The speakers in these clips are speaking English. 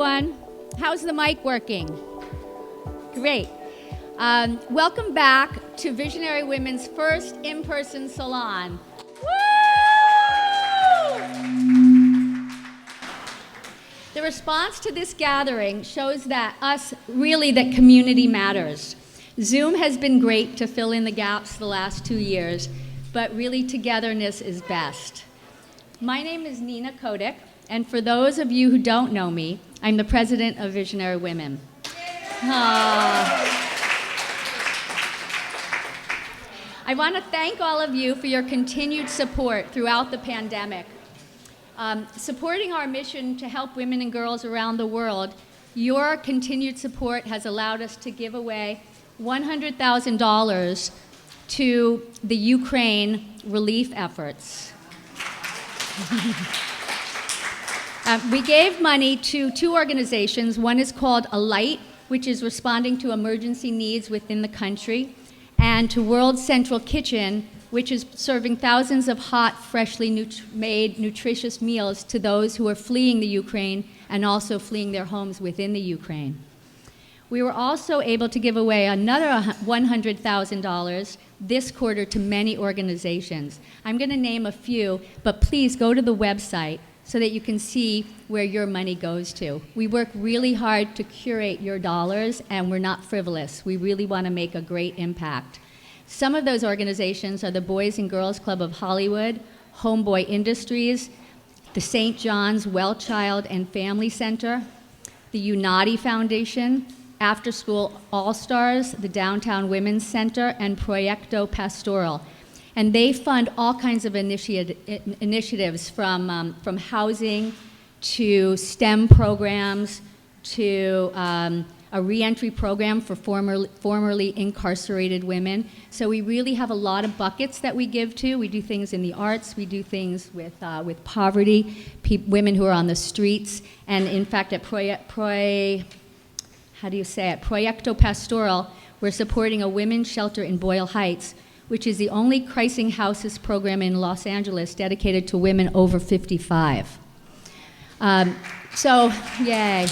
everyone. How's the mic working? Great. Welcome back to Visionary Women's first in-person salon. Woo! The response to this gathering shows that community matters. Zoom has been great to fill in the gaps the last 2 years, but really togetherness is best. My name is Nina Kodik, and for those of you who don't know me, I'm the president of Visionary Women. I want to thank all of you for your continued support throughout the pandemic. Supporting our mission to help women and girls around the world, your continued support has allowed us to give away $100,000 to the Ukraine relief efforts. We gave money to 2 organizations. One is called Alight, which is responding to emergency needs within the country, and to World Central Kitchen, which is serving thousands of hot, freshly made, nutritious meals to those who are fleeing the Ukraine and also fleeing their homes within the Ukraine. We were also able to give away another $100,000 this quarter to many organizations. I'm going to name a few, but please go to the website so that you can see where your money goes to. We work really hard to curate your dollars, and we're not frivolous. We really want to make a great impact. Some of those organizations are the Boys and Girls Club of Hollywood, Homeboy Industries, the St. John's Well Child and Family Center, the Unati Foundation, After School All-Stars, the Downtown Women's Center, and Proyecto Pastoral. And they fund all kinds of initiatives from housing to STEM programs to a reentry program for formerly incarcerated women. So we really have a lot of buckets that we give to. We do things in the arts. We do things with poverty, women who are on the streets. And in fact, at Proyecto Pastoral, we're supporting a women's shelter in Boyle Heights, which is the only Chrising Houses program in Los Angeles dedicated to women over 55. Yay.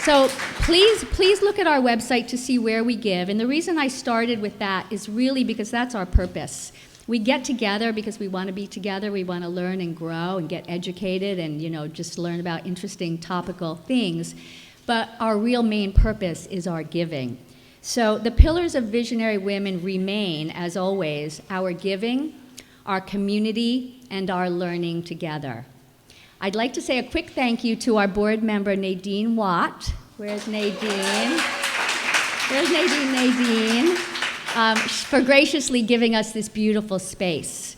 So please look at our website to see where we give. And the reason I started with that is really because that's our purpose. We get together because we want to be together. We want to learn and grow and get educated and, just learn about interesting topical things. But our real main purpose is our giving. So the pillars of Visionary Women remain, as always, our giving, our community, and our learning together. I'd like to say a quick thank you to our board member, Nadine Watt. Where's Nadine? There's Nadine, for graciously giving us this beautiful space.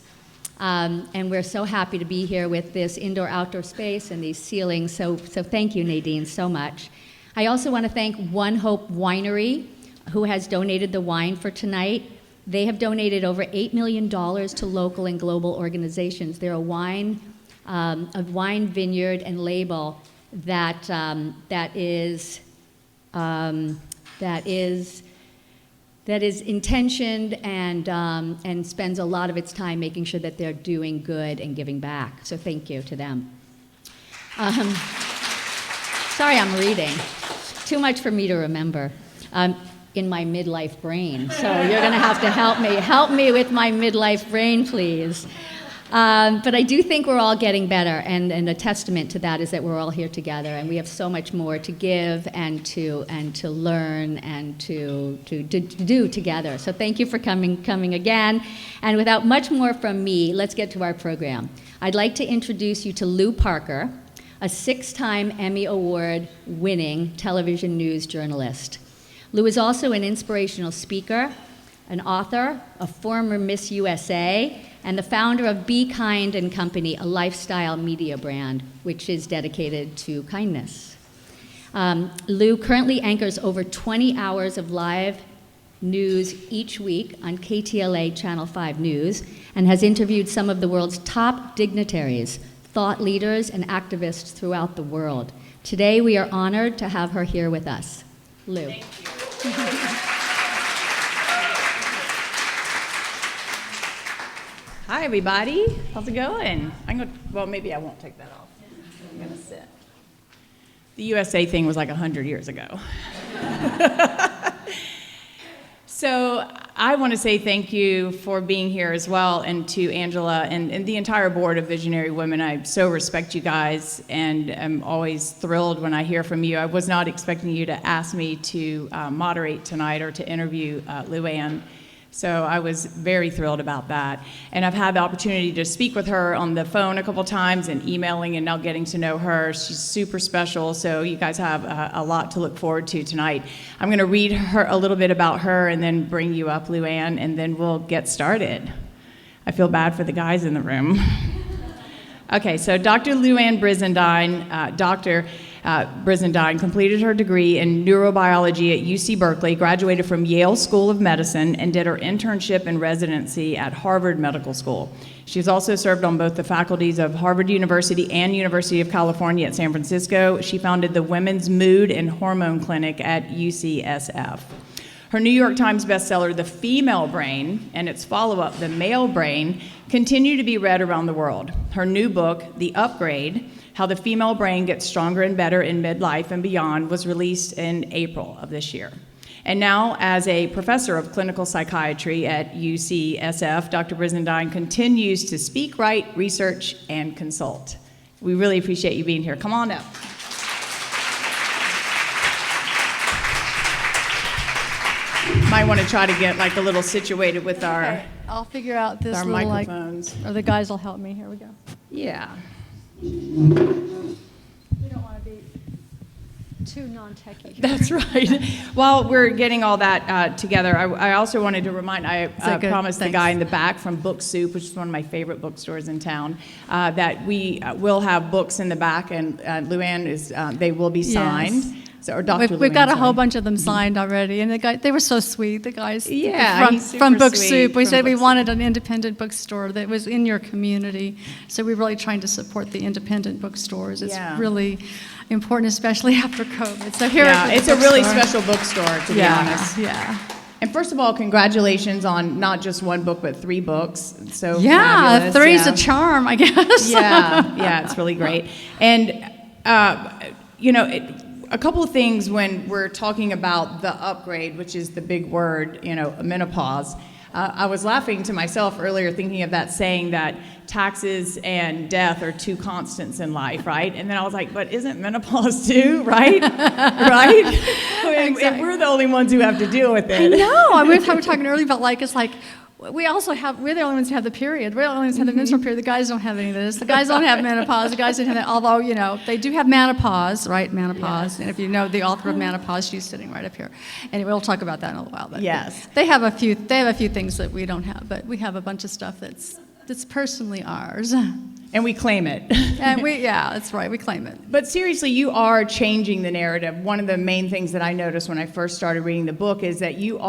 And we're so happy to be here with this indoor-outdoor space and these ceilings, so thank you, Nadine, so much. I also want to thank One Hope Winery, who has donated the wine for tonight. They have donated over $8 million to local and global organizations. They're a wine vineyard and label that is intentioned and spends a lot of its time making sure that they're doing good and giving back. So thank you to them. Sorry, I'm reading. Too much for me to remember. In my midlife brain. So you're going to have to help me with my midlife brain, please. But I do think we're all getting better, and a testament to that is that we're all here together, and we have so much more to give and to learn and to do together. So thank you for coming again. And without much more from me, let's get to our program. I'd like to introduce you to Lou Parker, a 6-time Emmy Award-winning television news journalist. Lou is also an inspirational speaker, an author, a former Miss USA, and the founder of Be Kind and Company, a lifestyle media brand, which is dedicated to kindness. Lou currently anchors over 20 hours of live news each week on KTLA Channel 5 News and has interviewed some of the world's top dignitaries, thought leaders, and activists throughout the world. Today, we are honored to have her here with us. Lou. Thank you. Hi, everybody. How's it going? Well, maybe I won't take that off. I'm going to sit. The USA thing was like 100 years ago. So I want to say thank you for being here as well, and to Angela and the entire board of Visionary Women. I so respect you guys, and I'm always thrilled when I hear from you. I was not expecting you to ask me to moderate tonight or to interview Louann. So I was very thrilled about that. And I've had the opportunity to speak with her on the phone a couple times and emailing and now getting to know her. She's super special, so you guys have a lot to look forward to tonight. I'm going to read her a little bit about her and then bring you up, Louann, and then we'll get started. I feel bad for the guys in the room. Okay, so Dr. Louann Brizendine, Brizendine completed her degree in neurobiology at UC Berkeley, graduated from Yale School of Medicine, and did her internship and residency at Harvard Medical School. She's also served on both the faculties of Harvard University and University of California at San Francisco. She founded the Women's Mood and Hormone Clinic at UCSF. Her New York Times bestseller, The Female Brain, and its follow-up, The Male Brain, continue to be read around the world. Her new book, The Upgrade, How the Female Brain Gets Stronger and Better in Midlife and Beyond, was released in April of this year. And now, as a professor of clinical psychiatry at UCSF, Dr. Brizendine continues to speak, write, research, and consult. We really appreciate you being here. Come on up. Might want to try to get like a little situated with our, okay, I'll figure out this our little microphones. or the guys will help me. Here we go. Yeah. We don't want to be too non-techy. That's right. While we're getting all that together, I also wanted to remind, I promised the guy in the back from Book Soup, which is one of my favorite bookstores in town, that we will have books in the back, and Louann is, they will be signed. Yes. So, or Dr. We've got a whole signed. bunch of them signed already, and they were so sweet. The guys, Yeah, he's super from Book sweet, Soup. We from said we Book Soup. wanted an independent bookstore that was in your community. So we're really trying to support the independent bookstores. It's really important, especially after COVID. So here, it's a really special bookstore, to be honest. Yeah. And first of all, congratulations on not just one book, but 3 books. So Yeah, fabulous. three's a charm, I guess. Yeah, it's really great. And, you know, a couple of things when we're talking about the upgrade, which is the big word, you know, menopause. I was laughing to myself earlier thinking of that saying that taxes and death are 2 constants in life, right? And then I was like, but isn't menopause too, right? Right? Exactly. And we're the only ones who have to deal with it. I know. I mean, we were talking earlier about it's like, we're the only ones who have the period. We're the only ones who have the menstrual period. The guys don't have any of this. The guys don't have menopause. The guys don't have that. Although, you know, they do have menopause, right? Menopause. Yes. And if you know the author of Menopause, she's sitting right up here. Anyway, we'll talk about that in a while. But yes. They have a few things that we don't have, but we have a bunch of stuff that's personally ours. And we claim it. And that's right. We claim it. But seriously, you are changing the narrative. One of the main things that I noticed when I first started reading the book is that you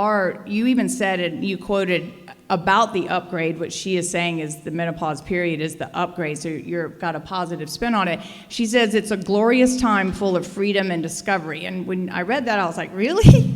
even said it, you quoted about the upgrade, which she is saying is the menopause period is the upgrade, so you've got a positive spin on it. She says it's a glorious time full of freedom and discovery. And when I read that, I was like, really?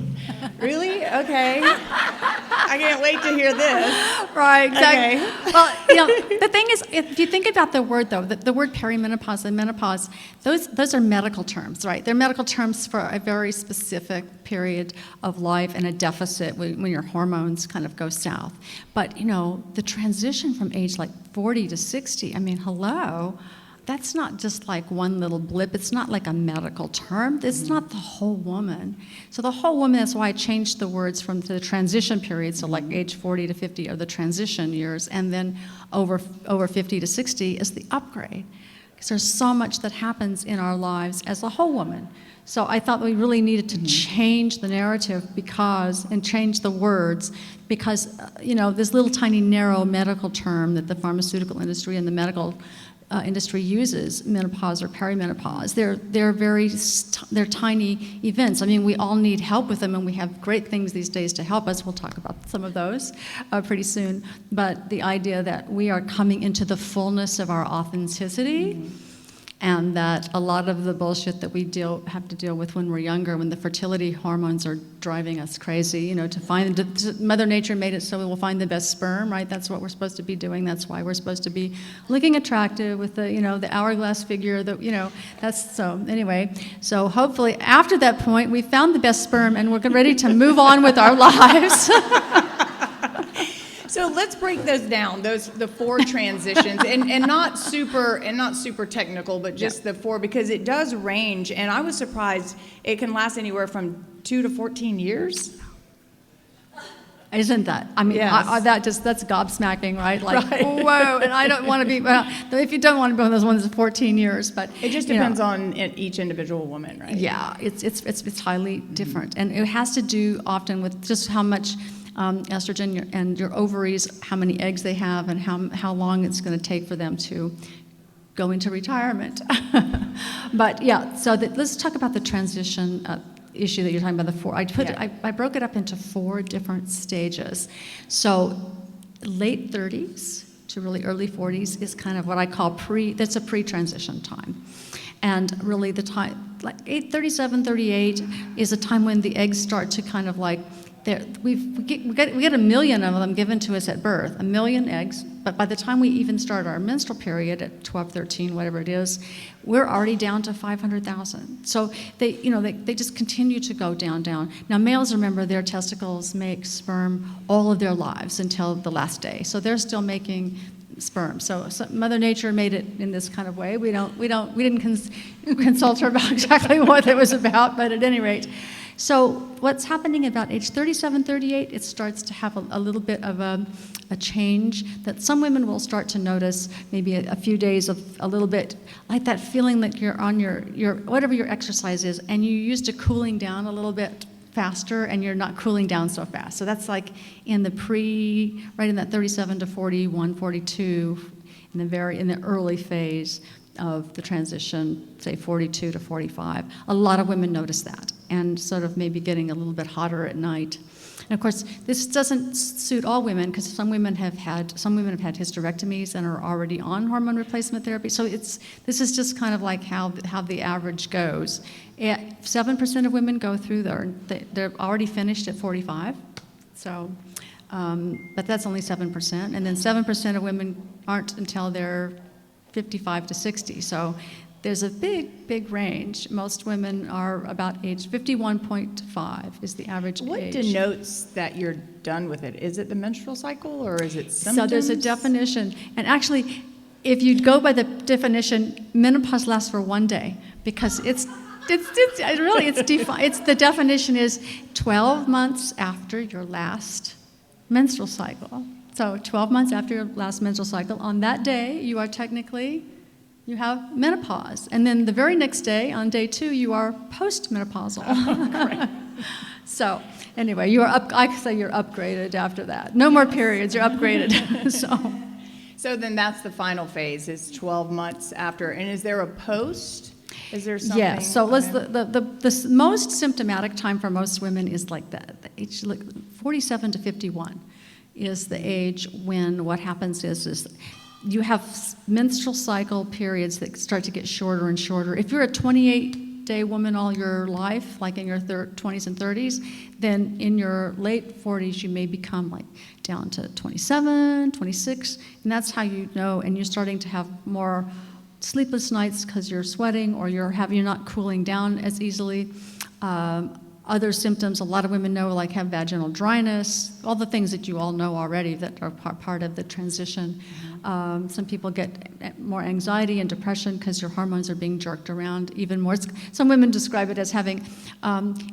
Really? Okay. I can't wait to hear this. Right, exactly. Okay. Well, you know, the thing is, if you think about the word, though, the word perimenopause and menopause, those are medical terms, right? They're medical terms for a very specific period of life and a deficit when your hormones kind of go south. But, you know, the transition from age like 40 to 60, I mean, hello, that's not just like one little blip. It's not like a medical term. It's not the whole woman. So the whole woman, that's why I changed the words from the transition period, so like age 40 to 50 are the transition years, and then over 50 to 60 is the upgrade. Because there's so much that happens in our lives as a whole woman. So I thought we really needed to change the narrative and change the words because, you know, this little tiny narrow medical term that the pharmaceutical industry and the medical industry uses, menopause or perimenopause, they're tiny events. I mean, we all need help with them, and we have great things these days to help us. We'll talk about some of those pretty soon. But the idea that we are coming into the fullness of our authenticity, and that a lot of the bullshit that we have to deal with when we're younger, when the fertility hormones are driving us crazy, Mother Nature made it so we will find the best sperm, right? That's what we're supposed to be doing. That's why we're supposed to be looking attractive with the hourglass figure, that's so, anyway. So hopefully after that point, we found the best sperm and we're ready to move on with our lives. So let's break those down, the 4 transitions, and not super technical, but just the 4, because it does range, and I was surprised it can last anywhere from 2 to 14 years. Isn't that? I mean, yes. That's gobsmacking, right? Like, right. Whoa, and I don't want to be, if you don't want to be one of those ones, it's 14 years, but. It just depends on each individual woman, right? Yeah, it's highly different, and it has to do often with just how much estrogen and your ovaries, how many eggs they have, and how long it's going to take for them to go into retirement. But yeah, so let's talk about the transition issue that you're talking about. The 4. I broke it up into 4 different stages. So late 30s to really early 40s is kind of what I call that's a pre-transition time. And really the time, like 37, 38 is a time when the eggs start to kind of like, we get 1 million of them given to us at birth, 1 million eggs, but by the time we even start our menstrual period at 12, 13, whatever it is, we're already down to 500,000. So they just continue to go down. Now males, remember, their testicles make sperm all of their lives until the last day. So they're still making sperm. So Mother Nature made it in this kind of way. We didn't consult her about exactly what it was about, but at any rate. So what's happening about age 37, 38, it starts to have a little bit of a change that some women will start to notice, maybe a few days of a little bit, like that feeling that you're on your whatever your exercise is, and you're used to cooling down a little bit faster, and you're not cooling down so fast. So that's like in the right in that 37 to 41, 42, in the early phase of the transition, say 42 to 45. A lot of women notice that, and sort of maybe getting a little bit hotter at night. And of course, this doesn't suit all women, because some women have had hysterectomies and are already on hormone replacement therapy. So this is just kind of like how the average goes. 7% of women go through they're already finished at 45. So, but that's only 7%, and then 7% of women aren't until they're 55 to 60. So there's a big range. Most women are about age 51.5 is the average age. What denotes that you're done with it? Is it the menstrual cycle, or is it symptoms? So there's a definition. And actually, if you go by the definition, menopause lasts for 1 day, because the definition is 12 months after your last menstrual cycle. So 12 months after your last menstrual cycle, on that day, you have menopause. And then the very next day, on day 2, you are post-menopausal. Oh, so anyway, I say you're upgraded after that. No more periods, you're upgraded. So then that's the final phase, is 12 months after. And is there a post? Is there something? Yes, so the most symptomatic time for most women is like the age 47 to 51 is the age when what happens is you have menstrual cycle periods that start to get shorter and shorter. If you're a 28-day woman all your life, like in your 20s and 30s, then in your late 40s you may become like down to 27, 26, and that's how you know, and you're starting to have more sleepless nights because you're sweating, or you're not cooling down as easily. Other symptoms a lot of women know, like have vaginal dryness, all the things that you all know already that are part of the transition. Some people get more anxiety and depression because your hormones are being jerked around even more. Some women describe it as having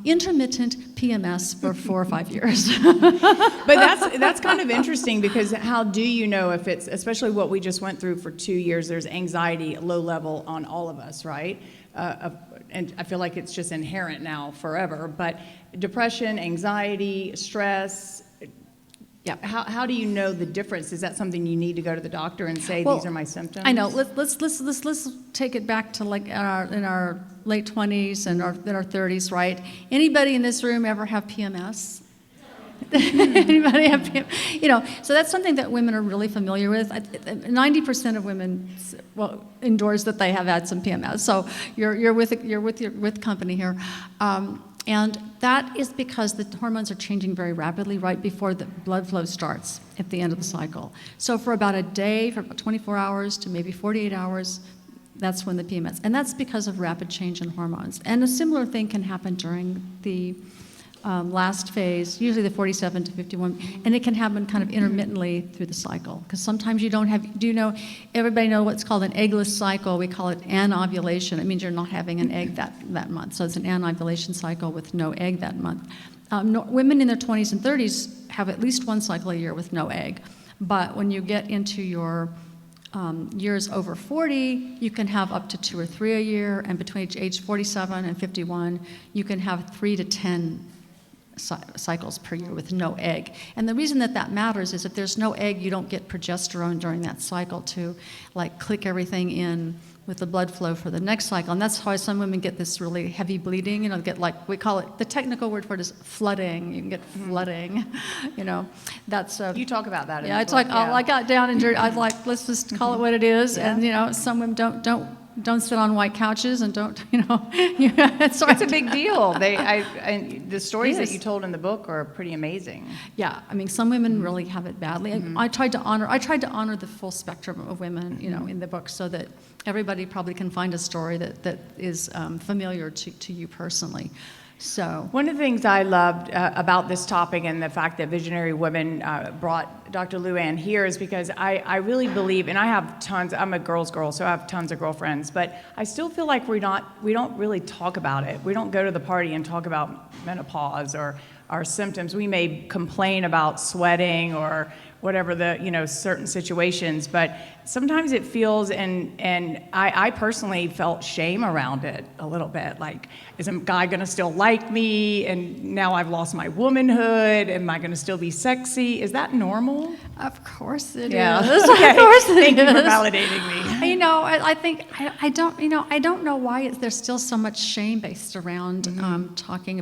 intermittent PMS for 4 or 5 years. But that's kind of interesting, because how do you know if it's, especially what we just went through for 2 years, there's anxiety at low level on all of us, right? And I feel like it's just inherent now forever, but depression, anxiety, stress, yeah. How do you know the difference? Is that something you need to go to the doctor and say, these are my symptoms? I know. Let's take it back to like in our late 20s and in our 30s, right? Anybody in this room ever have PMS? Anybody have PMS? So that's something that women are really familiar with. 90% of women endorse that they have had some PMS. So you're with company here. And that is because the hormones are changing very rapidly right before the blood flow starts at the end of the cycle. So for about a day, for about 24 hours to maybe 48 hours, that's when the PMS. And that's because of rapid change in hormones. And a similar thing can happen during the last phase, usually the 47 to 51, and it can happen kind of intermittently through the cycle. Because sometimes you don't have, everybody know what's called an eggless cycle? We call it anovulation. It means you're not having an egg that month. So it's an anovulation cycle with no egg that month. Women in their 20s and 30s have at least one cycle a year with no egg. But when you get into your years over 40, you can have up to 2 or 3 a year, and between age 47 and 51, you can have 3 to 10 cycles per year with no egg. And the reason that matters is if there's no egg, you don't get progesterone during that cycle to like click everything in with the blood flow for the next cycle. And that's why some women get this really heavy bleeding, get like, we call it, the technical word for it is flooding. You can get flooding, that's you talk about that in yeah, the book. I got down and dirty. I was like, let's just call it what it is. Yeah. And some women don't sit on white couches and don't, It's a big deal. The stories that you told in the book are pretty amazing. Yeah, I mean, some women really have it badly. And I tried to honor the full spectrum of women, in the book, so that everybody probably can find a story that is familiar to you personally. So one of the things I loved about this topic and the fact that Visionary Women brought Dr. Louann here is because I really believe, and I have tons, I'm a girl's girl, so I have tons of girlfriends, but I still feel like we don't really talk about it. We don't go to the party and talk about menopause or our symptoms. We may complain about sweating or whatever the, certain situations, but sometimes it feels, and I personally felt shame around it a little bit, like, is a guy gonna still like me, and now I've lost my womanhood, am I gonna still be sexy? Is that normal? Of course it is. Okay. Of course it Thank you for validating me. I think, I don't know why there's still so much shame based around talking,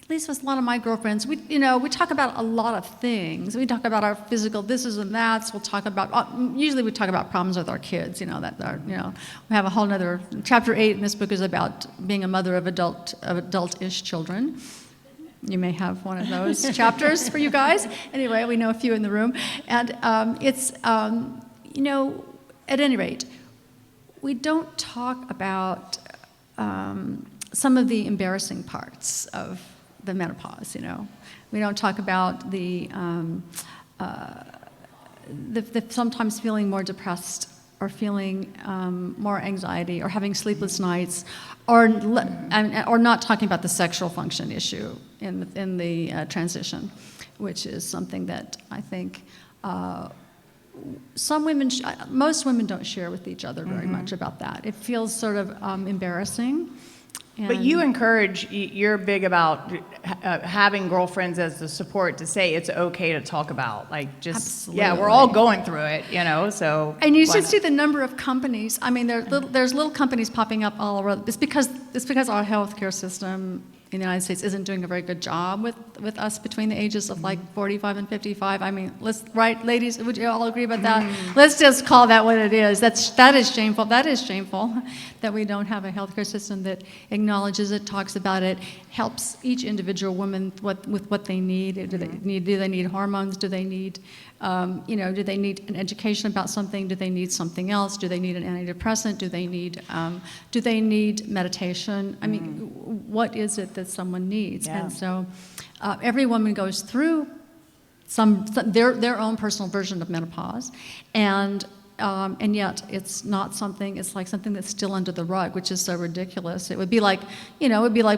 at least with a lot of my girlfriends, we talk about a lot of things. We talk about our physical thises and that's. We'll talk about, usually we talk about problems with our kids, we have a whole nother, chapter 8 in this book is about being a mother of adult-ish children. You may have one of those chapters for you guys. Anyway, we know a few in the room. And at any rate, we don't talk about some of the embarrassing parts of the menopause, We don't talk about the sometimes feeling more depressed or feeling more anxiety or having sleepless nights or not talking about the sexual function issue in the transition, which is something that I think most women don't share with each other very much about that. It feels sort of embarrassing. But you encourage, you're big about having girlfriends as the support to say it's okay to talk about, Absolutely. Yeah, we're all going through it, so. And you should see the number of companies. I mean, there's little companies popping up all over. It's because our healthcare system in the United States isn't doing a very good job with us between the ages of 45 and 55. I mean, right, ladies, would you all agree about that? Let's just call that what it is. That is shameful. That is shameful that we don't have a healthcare system that acknowledges it, talks about it, helps each individual woman with what they need. Do they need hormones? Do they need do they need an education about something? Do they need something else? Do they need an antidepressant? Do they need meditation? I mean, what is it that someone needs? Yeah. And so every woman goes through their own personal version of menopause, and yet it's not something. It's like something that's still under the rug, which is so ridiculous. It would be like,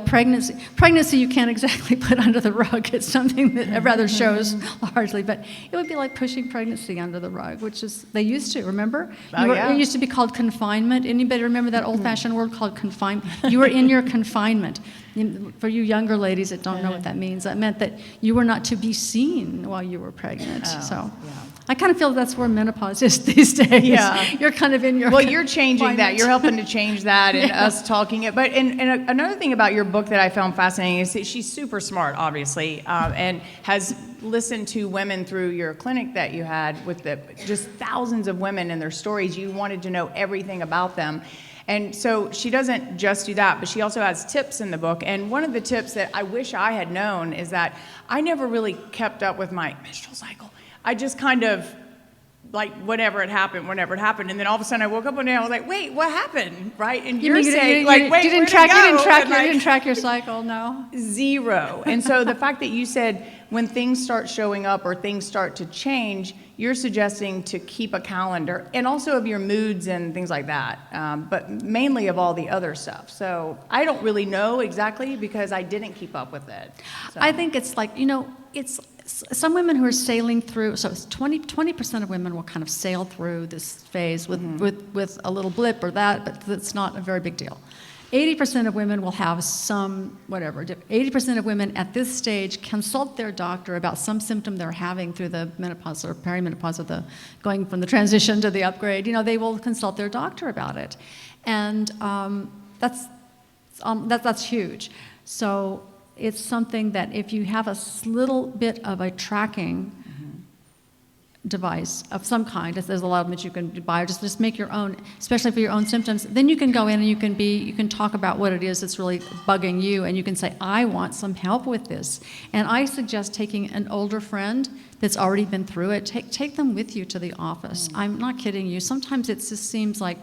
pregnancy. Pregnancy you can't exactly put under the rug. It's something that rather shows largely, but it would be like pushing pregnancy under the rug, which is they used to. Remember? It used to be called confinement. Anybody remember that old-fashioned word called confinement? You were in your confinement. For you younger ladies that don't know what that means, that meant that you were not to be seen while you were pregnant. I kind of feel that's where menopause is these days. days. Yeah. You're kind of in your Well, you're changing that. climate. You're helping to change that and us talking it. But and another thing about your book that I found fascinating is that she's super smart, obviously, and has listened to women through your clinic that you had with just thousands of women and their stories. You wanted to know everything about them. And so she doesn't just do that, but she also has tips in the book. And one of the tips that I wish I had known is that I never really kept up with my menstrual cycle. I just kind of, like, whenever it happened. And then all of a sudden I woke up one day and I was like, wait, what happened? Right? And you're saying, like, wait, you didn't track your cycle, no? Zero. And so the fact that you said when things start showing up or things start to change, you're suggesting to keep a calendar, and also of your moods and things like that, but mainly of all the other stuff. So I don't really know exactly because I didn't keep up with it. So. I think it's like, it's some women who are sailing through, so it's 20% of women will kind of sail through this phase with a little blip or that, but it's not a very big deal. 80% of women will have some, whatever, 80% of women at this stage consult their doctor about some symptom they're having through the menopause or perimenopause or going from the transition to the upgrade. They will consult their doctor about it. And that's huge. So it's something that if you have a little bit of a tracking device of some kind, there's a lot of them that you can buy, or just make your own, especially for your own symptoms, then you can go in and you can talk about what it is that's really bugging you, and you can say, I want some help with this. And I suggest taking an older friend that's already been through it, take them with you to the office. I'm not kidding you. Sometimes it just seems like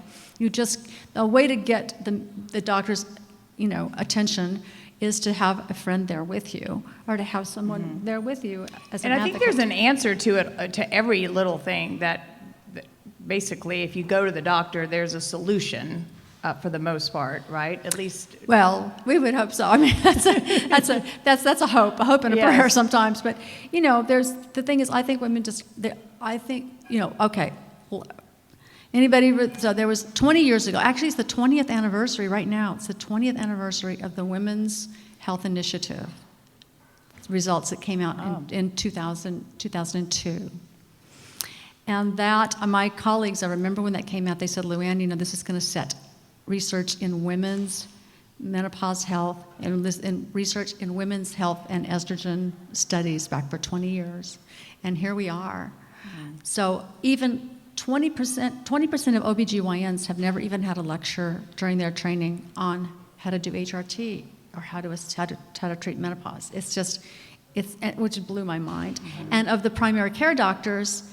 a way to get the doctor's attention is to have a friend there with you, or to have someone there with you as an advocate. And I think there's an answer to it, to every little thing that basically, if you go to the doctor, there's a solution for the most part, right? At least. Well, we would hope so. I mean, that's a hope and a prayer sometimes. But there's the thing is, I think women okay. Well, so there was 20 years ago, actually it's the 20th anniversary right now, it's the 20th anniversary of the Women's Health Initiative results that came out in 2002. And that, my colleagues, I remember when that came out, they said, Louann, this is going to set research in women's menopause health and research in women's health and estrogen studies back for 20 years. And here we are. So even 20% of OBGYNs have never even had a lecture during their training on how to do HRT or how to treat menopause. Which blew my mind. And of the primary care doctors,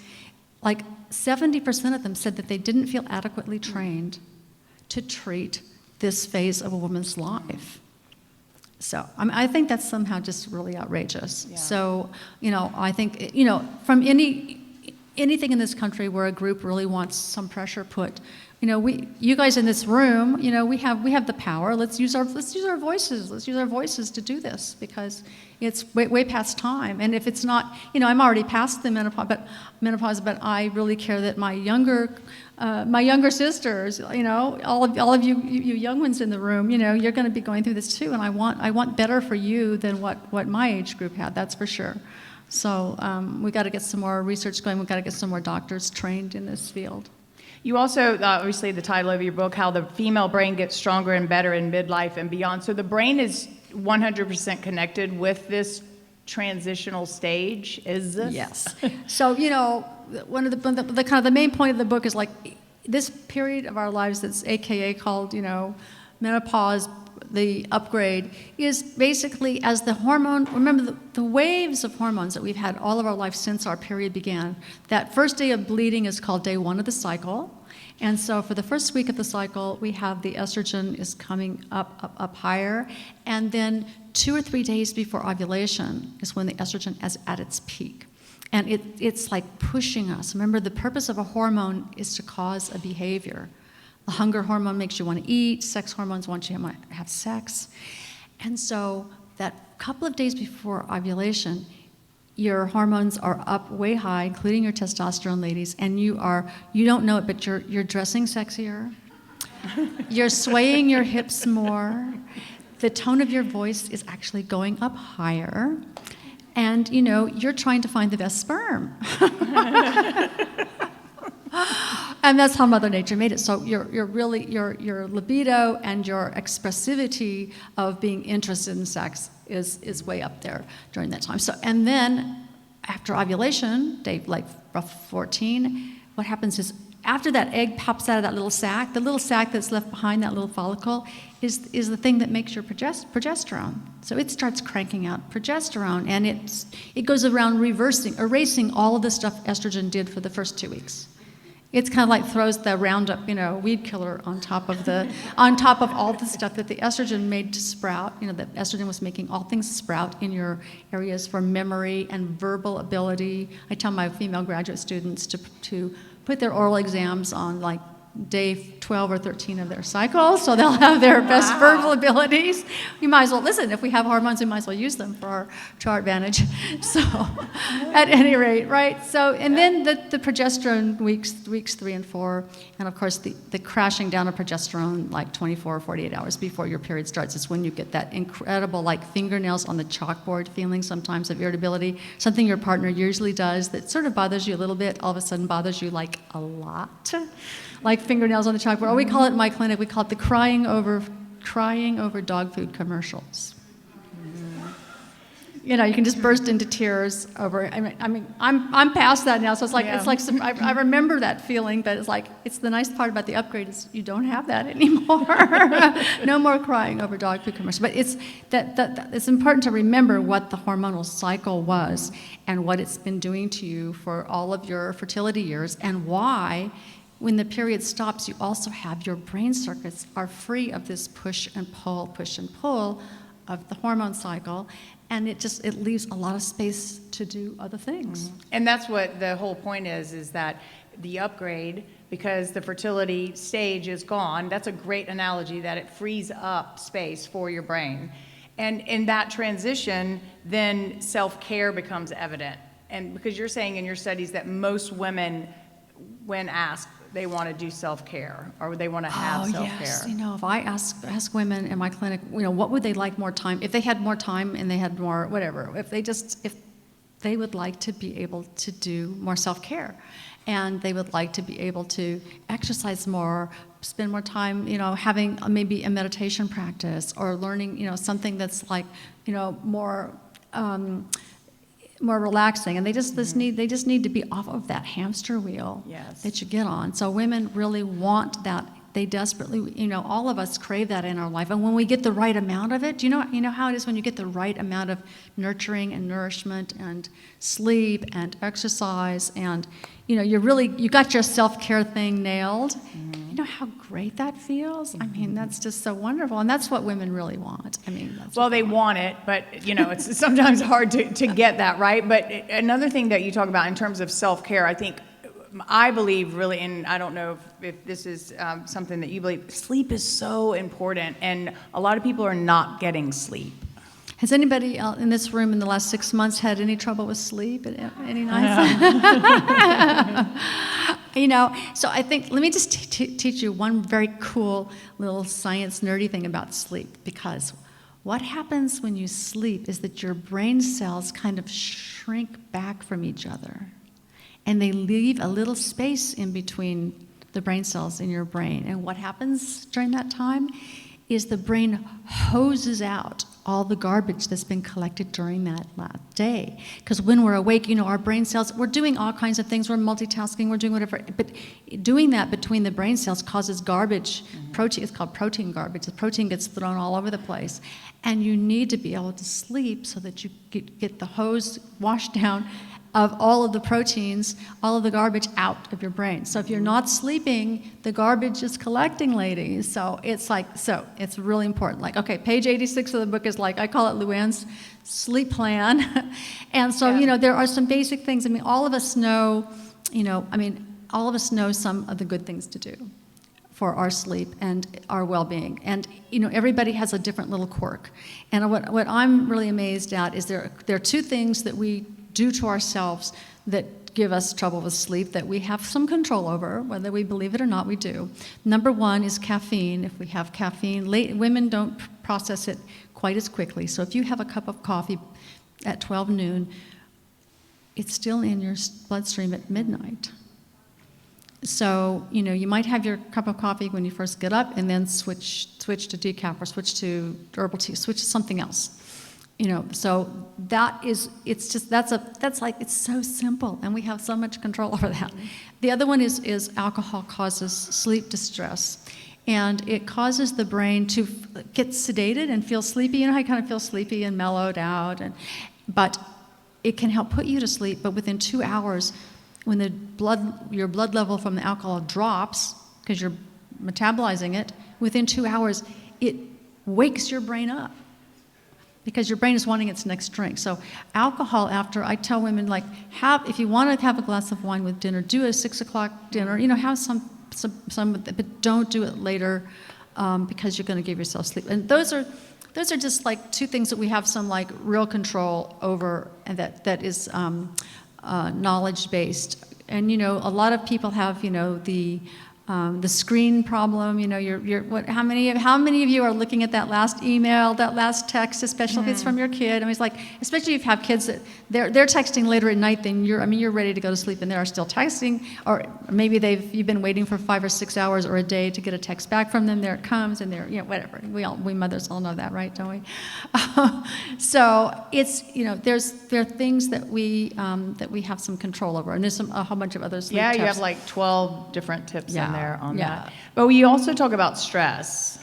like 70% of them said that they didn't feel adequately trained to treat this phase of a woman's life. So I think that's somehow just really outrageous. Yeah. So, I think, from anything in this country where a group really wants some pressure put, you guys in this room, we have the power. Let's use our voices. Let's use our voices to do this, because it's way past time. And if it's not, I'm already past the menopause, but I really care that my younger sisters, all of you young ones in the room, you're going to be going through this too. And I want better for you than what my age group had. That's for sure. So we got to get some more research going. We've got to get some more doctors trained in this field. You also, obviously the title of your book, How the Female Brain Gets Stronger and Better in Midlife and Beyond. So the brain is 100% connected with this transitional stage, is this? Yes. So, one of the kind of the main point of the book is like this period of our lives that's AKA called, menopause, the upgrade, is basically as the hormone, remember the waves of hormones that we've had all of our life since our period began. That first day of bleeding is called day 1 of the cycle. And so for the first week of the cycle, we have the estrogen is coming up higher. And then 2 or 3 days before ovulation is when the estrogen is at its peak. And it's like pushing us. Remember, the purpose of a hormone is to cause a behavior. The hunger hormone makes you want to eat. Sex hormones want you to have sex. And so that couple of days before ovulation, your hormones are up way high, including your testosterone, ladies, and you don't know it, but you're dressing sexier. You're swaying your hips more. The tone of your voice is actually going up higher. And, you're trying to find the best sperm. And that's how Mother Nature made it. So your libido and your expressivity of being interested in sex is way up there during that time. So, and then after ovulation, day like 14, what happens is after that egg pops out of that little sac, the little sac that's left behind, that little follicle, is the thing that makes your progesterone. So it starts cranking out progesterone, and it goes around erasing all of the stuff estrogen did for the first 2 weeks. It's kind of like throws the Roundup, weed killer on top of all the stuff that the estrogen made to sprout. That estrogen was making all things sprout in your areas for memory and verbal ability. I tell my female graduate students to put their oral exams on like day 12 or 13 of their cycle, so they'll have their best verbal abilities. You might as well, listen, if we have hormones, we might as well use them to our advantage. So, at any rate, right? So, and then the progesterone weeks 3 and 4, and of course the crashing down of progesterone like 24 or 48 hours before your period starts is when you get that incredible like fingernails on the chalkboard feeling sometimes of irritability, something your partner usually does that sort of bothers you a little bit, all of a sudden bothers you like a lot. Like fingernails on the chalkboard. Or we call it in my clinic, we call it the crying over dog food commercials. You can just burst into tears over. I'm past that now, so it's like I remember that feeling, but it's the nice part about the upgrade is you don't have that anymore. No more crying over dog food commercials. But it's it's important to remember what the hormonal cycle was and what it's been doing to you for all of your fertility years, and why. When the period stops, you also have your brain circuits are free of this push and pull of the hormone cycle, and it leaves a lot of space to do other things. And that's what the whole point is that the upgrade, because the fertility stage is gone, that's a great analogy that it frees up space for your brain. And in that transition, then self-care becomes evident. And because you're saying in your studies that most women, when asked, they want to do self-care or they want to have self-care. Yes. If I ask women in my clinic, what would they like more time? If they had more time and they had more whatever, if they would like to be able to do more self-care, and they would like to be able to exercise more, spend more time, having maybe a meditation practice or learning, something that's like, more relaxing, and they just need to be off of that hamster wheel that you get on. So women really want that. They desperately, all of us crave that in our life. And when we get the right amount of it, you know how it is when you get the right amount of nurturing and nourishment and sleep and exercise, and you got your self-care thing nailed. You know how great that feels? That's just so wonderful, and that's what women really want. They want it, but it's sometimes hard to get that right. But another thing that you talk about in terms of self-care, I believe really, and I don't know if this is something that you believe, sleep is so important, and a lot of people are not getting sleep. Has anybody in this room in the last 6 months had any trouble with sleep? Any nights? So I think, let me just teach you one very cool little science nerdy thing about sleep, because what happens when you sleep is that your brain cells kind of shrink back from each other, and they leave a little space in between the brain cells in your brain. And what happens during that time is the brain hoses out all the garbage that's been collected during that day. Because when we're awake, our brain cells, we're doing all kinds of things. We're multitasking, we're doing whatever. But doing that between the brain cells causes garbage. Protein, it's called protein garbage. The protein gets thrown all over the place. And you need to be able to sleep so that you get the hose washed down of all of the proteins, all of the garbage out of your brain. So if you're not sleeping, the garbage is collecting, ladies. So it's really important. Page 86 of the book is I call it Louann's sleep plan. And so, there are some basic things. All of us know, all of us know some of the good things to do for our sleep and our well-being. And, everybody has a different little quirk. And what I'm really amazed at is there are two things that we do to ourselves that give us trouble with sleep that we have some control over, whether we believe it or not, we do. Number one is caffeine. If we have caffeine, women don't process it quite as quickly. So if you have a cup of coffee at 12 noon, it's still in your bloodstream at midnight. So, you might have your cup of coffee when you first get up and then switch to decaf or switch to herbal tea, switch to something else. So it's so simple, and we have so much control over that. The other one is alcohol causes sleep distress, and it causes the brain to get sedated and feel sleepy. You know how you kind of feel sleepy and mellowed out, but it can help put you to sleep, but within 2 hours, when your blood level from the alcohol drops, because you're metabolizing it, within 2 hours, it wakes your brain up, because your brain is wanting its next drink. So alcohol, I tell women, if you want to have a glass of wine with dinner, do a 6 o'clock dinner, have some, but don't do it later, because you're going to give yourself sleep. And those are just two things that we have some real control over, and that is knowledge-based. And a lot of people have the screen problem. How many of you are looking at that last email, that last text, especially if it's from your kid? It's especially if you have kids that they're texting later at night, then you're ready to go to sleep and they're still texting, or maybe you've been waiting for 5 or 6 hours or a day to get a text back from them. There it comes, and they're whatever. We mothers all know that, right? Don't we? So it's there are things that we have some control over, and there's a whole bunch of other sleep tips. You have 12 different tips in there on Yeah. that. But we also talk about stress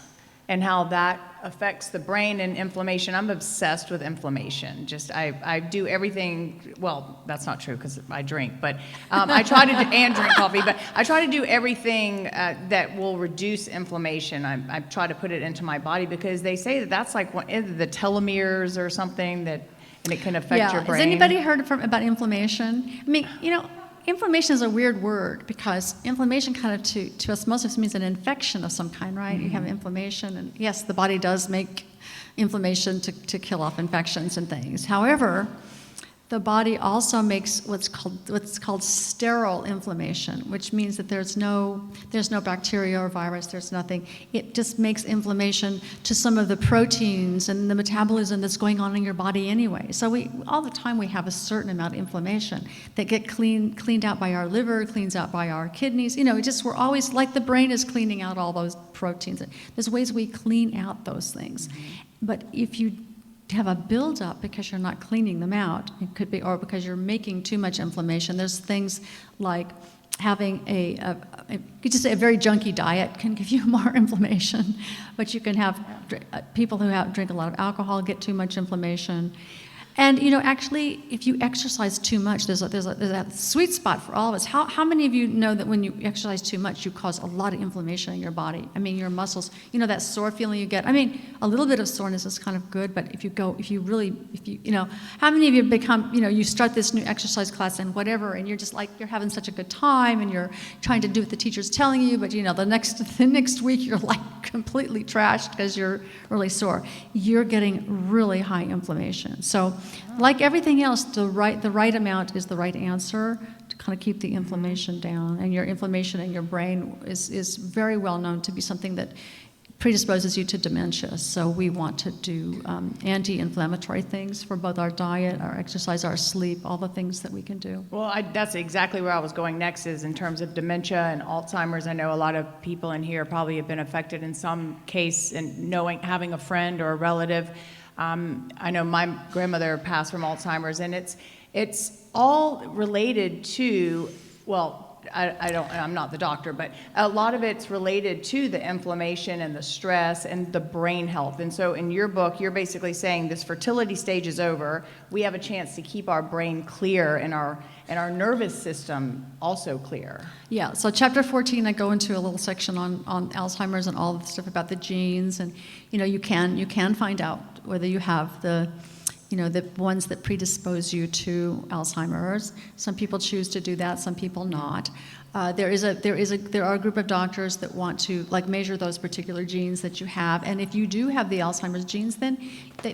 and how that affects the brain and inflammation. I'm obsessed with inflammation. I do everything, well, that's not true because I drink, but I try to and drink coffee, but I try to do everything that will reduce inflammation. I try to put it into my body, because they say that's the telomeres or something, and it can affect your brain. Has anybody heard about inflammation? Inflammation is a weird word, because inflammation kind of to us, most of us, means an infection of some kind, right? You have inflammation, and yes, the body does make inflammation to kill off infections and things. However, the body also makes what's called sterile inflammation, which means that there's no bacteria or virus, there's nothing. It just makes inflammation to some of the proteins and the metabolism that's going on in your body anyway. So all the time we have a certain amount of inflammation that get cleaned out by our liver, cleans out by our kidneys. We're always the brain is cleaning out all those proteins. There's ways we clean out those things. But if you have a buildup because you're not cleaning them out, it could be, or because you're making too much inflammation. There's things like having a very junky diet can give you more inflammation, but you can have people who drink a lot of alcohol get too much inflammation. And actually, if you exercise too much, there's a sweet spot for all of us. How many of you know that when you exercise too much, you cause a lot of inflammation in your body? Your muscles, that sore feeling you get. A little bit of soreness is kind of good, but how many of you become, you start this new exercise class and whatever, and you're just you're having such a good time, and you're trying to do what the teacher's telling you, but the next week you're completely trashed because you're really sore. You're getting really high inflammation. So, like everything else, the right amount is the right answer to kind of keep the inflammation down. And your inflammation in your brain is very well known to be something that predisposes you to dementia. So we want to do anti-inflammatory things for both our diet, our exercise, our sleep, all the things that we can do. Well, that's exactly where I was going next, is in terms of dementia and Alzheimer's. I know a lot of people in here probably have been affected in some case, and having a friend or a relative. I know my grandmother passed from Alzheimer's, and it's all related to, I'm not the doctor, but a lot of it's related to the inflammation and the stress and the brain health. And so in your book, you're basically saying this fertility stage is over. We have a chance to keep our brain clear and our nervous system also clear. Yeah, so chapter 14, I go into a little section on Alzheimer's and all the stuff about the genes. And, you can find out whether you have the ones that predispose you to Alzheimer's. Some people choose to do that, some people not. There are a group of doctors that want to measure those particular genes that you have, and if you do have the Alzheimer's genes, then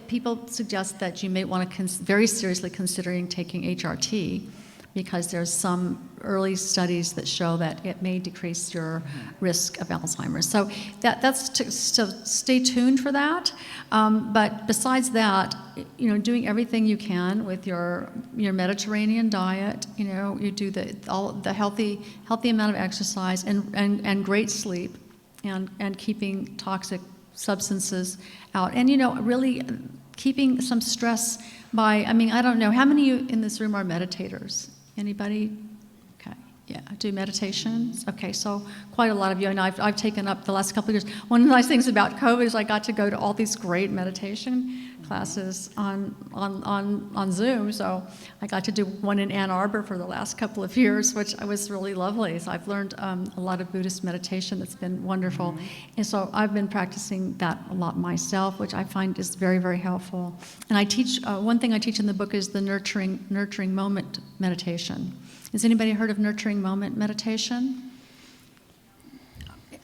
people suggest that you may want to very seriously considering taking HRT, because there's some early studies that show that it may decrease your risk of Alzheimer's. So so stay tuned for that. But besides that, doing everything you can with your Mediterranean diet, you do the healthy amount of exercise and great sleep, and keeping toxic substances out, and really keeping some stress by, I don't know, how many of you in this room are meditators? Anybody? Okay, yeah, do meditations? Okay, so quite a lot of you, and I've taken up the last couple of years. One of the nice things about COVID is I got to go to all these great meditation classes on Zoom, so I got to do one in Ann Arbor for the last couple of years, which was really lovely. So I've learned a lot of Buddhist meditation that's been wonderful. And so I've been practicing that a lot myself, which I find is very, very helpful. And I teach, one thing I teach in the book is the nurturing moment meditation. Has anybody heard of nurturing moment meditation?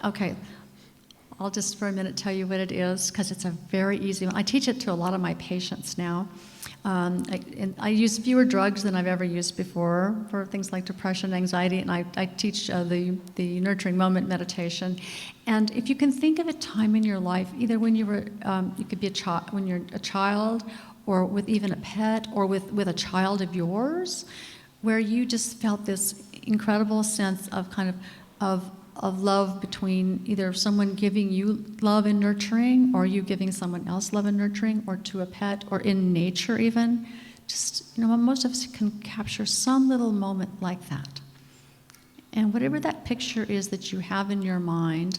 Okay. I'll just for a minute tell you what it is, because it's a very easy one. I teach it to a lot of my patients now. I use fewer drugs than I've ever used before for things like depression, anxiety, and I teach the nurturing moment meditation. And if you can think of a time in your life, either when you were, you could be when you're a child, or with even a pet, or with a child of yours, where you just felt this incredible sense of of love between either someone giving you love and nurturing, or you giving someone else love and nurturing, or to a pet, or in nature even. Just, most of us can capture some little moment like that. And whatever that picture is that you have in your mind,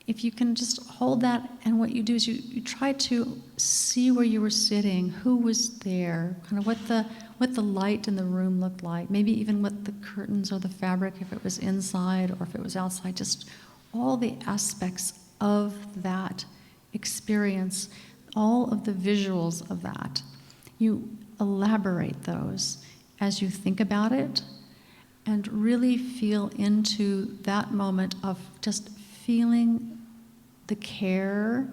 if you can just hold that, and what you do is you try to see where you were sitting, who was there, kind of what the light in the room looked like, maybe even what the curtains or the fabric, if it was inside or if it was outside, just all the aspects of that experience, all of the visuals of that. You elaborate those as you think about it, and really feel into that moment of just feeling the care,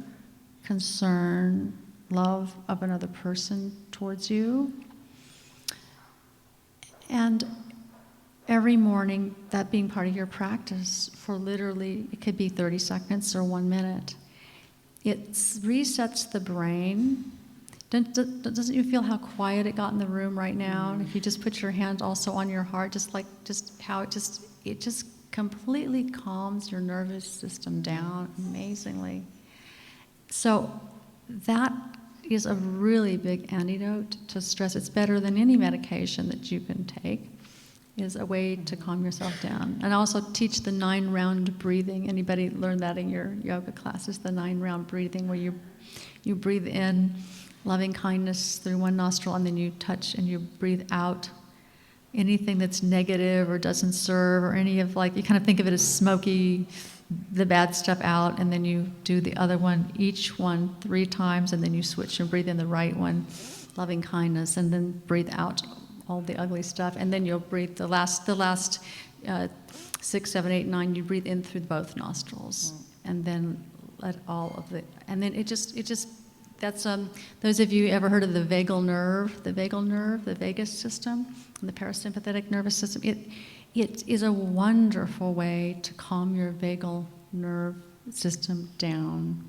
concern, love of another person towards you. And every morning, that being part of your practice for literally, it could be 30 seconds or 1 minute, it resets the brain. Doesn't you feel how quiet it got in the room right now? And if you just put your hand also on your heart, just how it just completely calms your nervous system down amazingly. So that is a really big antidote to stress. It's better than any medication that you can take, is a way to calm yourself down. And I also teach the 9-round breathing. Anybody learn that in your yoga classes, the 9-round breathing, where you breathe in loving kindness through one nostril, and then you touch and you breathe out anything that's negative or doesn't serve, or any of, like, you kind of think of it as smoky, the bad stuff out, and then you do the other one, each one 3 times, and then you switch and breathe in the right one, loving kindness, and then breathe out all the ugly stuff, and then you'll breathe the last 6, 7, 8, 9, you breathe in through both nostrils, and then let all of it, and then it just that's those of you ever heard of the vagal nerve, the vagus system, and the parasympathetic nervous system? It is a wonderful way to calm your vagal nerve system down,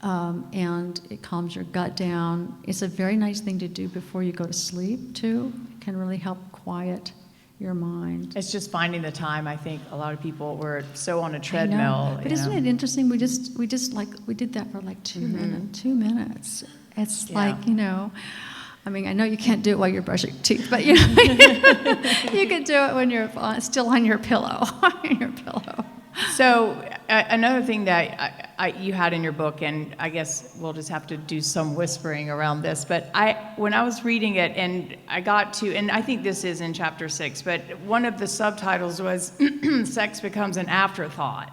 and it calms your gut down. It's a very nice thing to do before you go to sleep too. It can really help quiet your mind. It's just finding the time. I think a lot of people were so on a treadmill. But isn't it interesting? We did that for like 2 minutes. 2 minutes. It's like, I mean, I know you can't do it while you're brushing teeth, but you can do it when you're still on your pillow. So another thing that you had in your book, and I guess we'll just have to do some whispering around this, but when I was reading it, and I got to, and I think this is in chapter 6, but one of the subtitles was sex becomes an afterthought.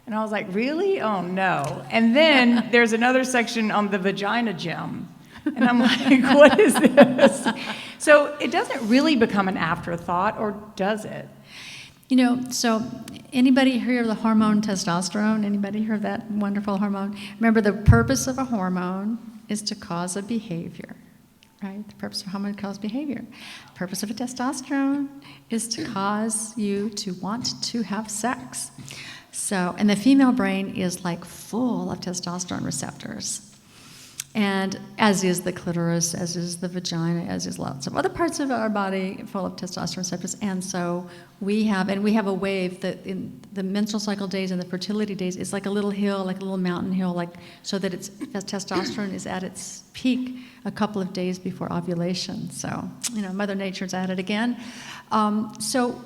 And I was like, really? Oh no. And then there's another section on the vagina gym. And I'm like, what is this? So it doesn't really become an afterthought, or does it? So anybody hear of the hormone testosterone? Anybody hear of that wonderful hormone? Remember, the purpose of a hormone is to cause a behavior, right? The purpose of hormone causes behavior. The purpose of a testosterone is to cause you to want to have sex. So, and the female brain is like full of testosterone receptors. And as is the clitoris, as is the vagina, as is lots of other parts of our body full of testosterone receptors. And so we have a wave that in the menstrual cycle days and the fertility days, it's like a little hill, like a little mountain hill, like so that testosterone is at its peak a couple of days before ovulation. So, Mother Nature's at it again. So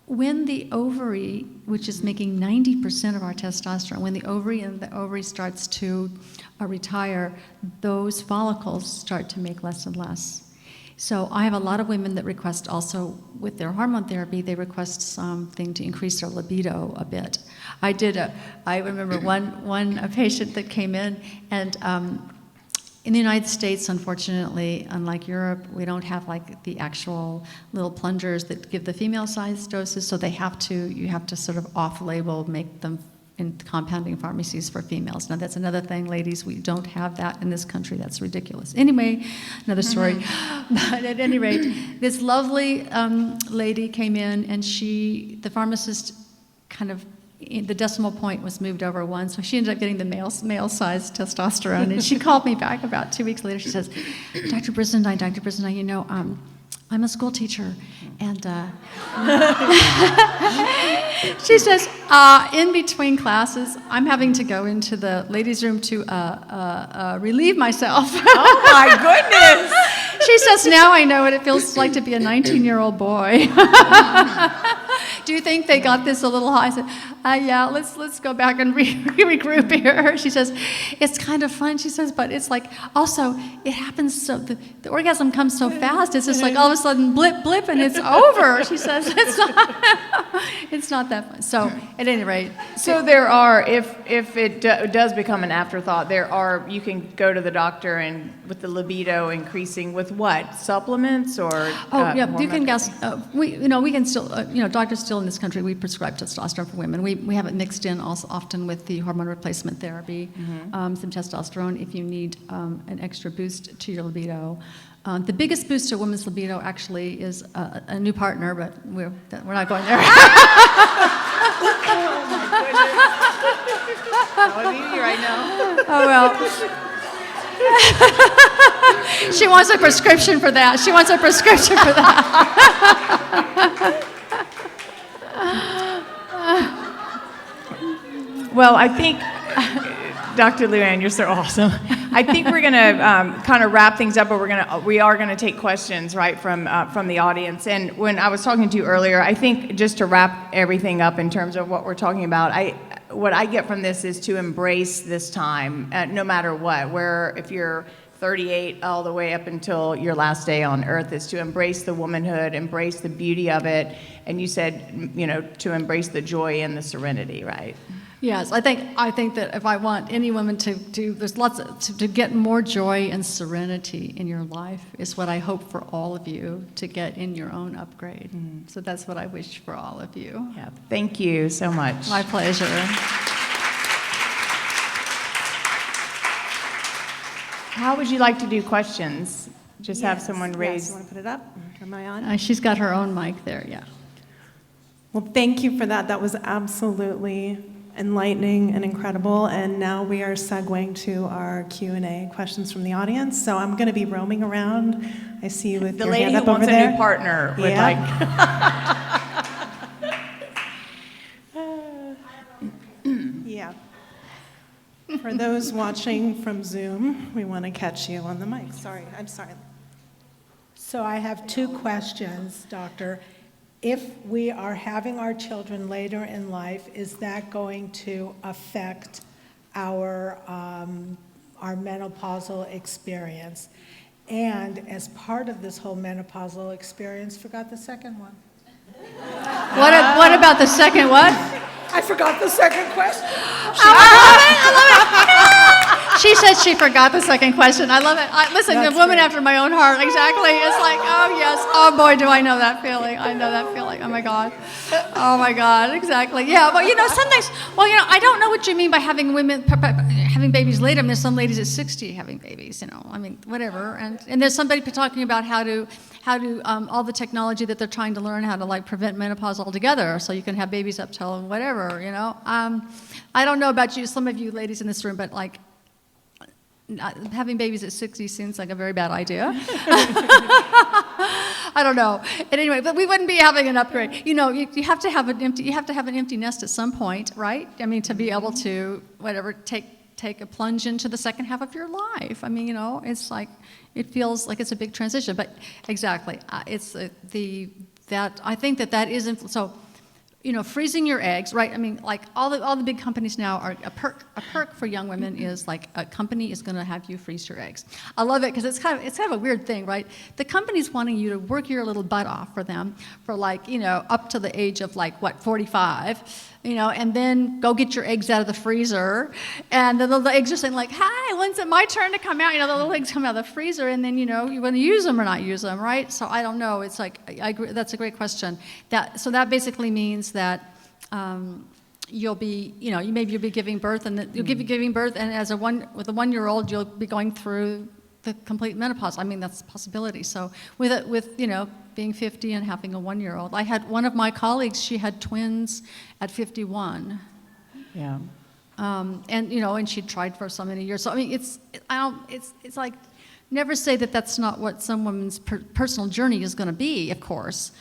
when the ovary, which is making 90% of our testosterone, when the ovary starts to retire, those follicles start to make less and less. So I have a lot of women that request also, with their hormone therapy, they request something to increase their libido a bit. I remember one patient that came in, and in the United States, unfortunately, unlike Europe, we don't have like the actual little plungers that give the female-sized doses, so you have to sort of off-label make them in compounding pharmacies for females. Now that's another thing, ladies, we don't have that in this country. That's ridiculous. Anyway, another story. But at any rate, this lovely lady came in, and the pharmacist the decimal point was moved over one, so she ended up getting the male-sized testosterone. And she called me back about 2 weeks later. She says, Dr. Brizendine, I'm a school teacher, and she says, in between classes, I'm having to go into the ladies' room to relieve myself. Oh my goodness! She says, now I know what it feels like to be a 19-year-old boy. Do you think they got this a little high? I said, yeah, let's go back and regroup here. She says, it's kind of fun, she says, but it's like, also, it happens so, the orgasm comes so fast, it's just like all of a sudden, blip, blip, and it's over. She says, it's not that fun. So, at any rate. So there are, if it does become an afterthought, you can go to the doctor and with the libido increasing with what? Supplements or? You can guess. We can still, doctors still in this country, we prescribe testosterone for women. We have it mixed in also often with the hormone replacement therapy, some testosterone if you need an extra boost to your libido. The biggest boost to a woman's libido actually is a new partner, but we're not going there. Oh my goodness. I'm eating right now. Oh well. She wants a prescription for that. Well, I think, Dr. Louann, you're so awesome. I think we're going to kind of wrap things up, but we are going to take questions, right, from the audience. And when I was talking to you earlier, I think just to wrap everything up in terms of what we're talking about, what I get from this is to embrace this time, no matter what, where if you're 38 all the way up until your last day on earth, is to embrace the womanhood, embrace the beauty of it, and you said, to embrace the joy and the serenity, right? Yes, I think that if I want any woman to get more joy and serenity in your life is what I hope for all of you to get in your own upgrade. So that's what I wish for all of you. Yeah, thank you so much. My pleasure. How would you like to do questions? Just have someone raise. Yes, you want to put it up? Am I on? She's got her own mic there, yeah. Well, thank you for that. That was absolutely enlightening and incredible. And now we are segueing to our Q&A, questions from the audience. So I'm going to be roaming around. I see you with the your lady hand who up over wants there. a new partner would Yeah. For those watching from Zoom, we want to catch you on the mic. I'm sorry. So I have two questions, Doctor. If we are having our children later in life, is that going to affect our menopausal experience? And as part of this whole menopausal experience, forgot the second one. What about the second what? I forgot the second question. I love it. She said she forgot the second question. I love it. Listen, That's a woman great. after my own heart. Exactly. It's like, oh yes. Oh boy, do I know that feeling. I know that feeling. Oh my God. Oh my God. Exactly. Yeah. But sometimes. Well, I don't know what you mean by having having babies later. I mean, there's some ladies at 60 having babies, I mean, whatever. And there's somebody talking about how to all the technology that they're trying to learn how to like prevent menopause altogether, so you can have babies up till whatever, I don't know about you, some of you ladies in this room, but like having babies at 60 seems like a very bad idea. I don't know. And anyway, but we wouldn't be having an upgrade. You have to have an empty nest at some point, right? I mean, to be able to take a plunge into the second half of your life. I mean, it's like it feels like it's a big transition. But exactly, it's I think that is so. Freezing your eggs, right? I mean, like all the big companies now are a perk for young women is like a company is going to have you freeze your eggs. I love it because it's kind of a weird thing, right? The company's wanting you to work your little butt off for them for like up to the age of like 45, and then go get your eggs out of the freezer, and the little eggs are saying like, "Hi, when's it my turn to come out?" The little eggs come out of the freezer, and then you want to use them or not use them, right? So I don't know. It's like I agree, that's a great question. So that basically means that you'll be giving birth, and you'll be giving birth, and with a 1-year-old, you'll be going through the complete menopause. I mean, that's a possibility. So with being 50 and having a 1-year-old, I had one of my colleagues. She had twins at 51. Yeah. And she'd tried for so many years. So I mean, it's like never say that that's not what some woman's personal journey is going to be, of course.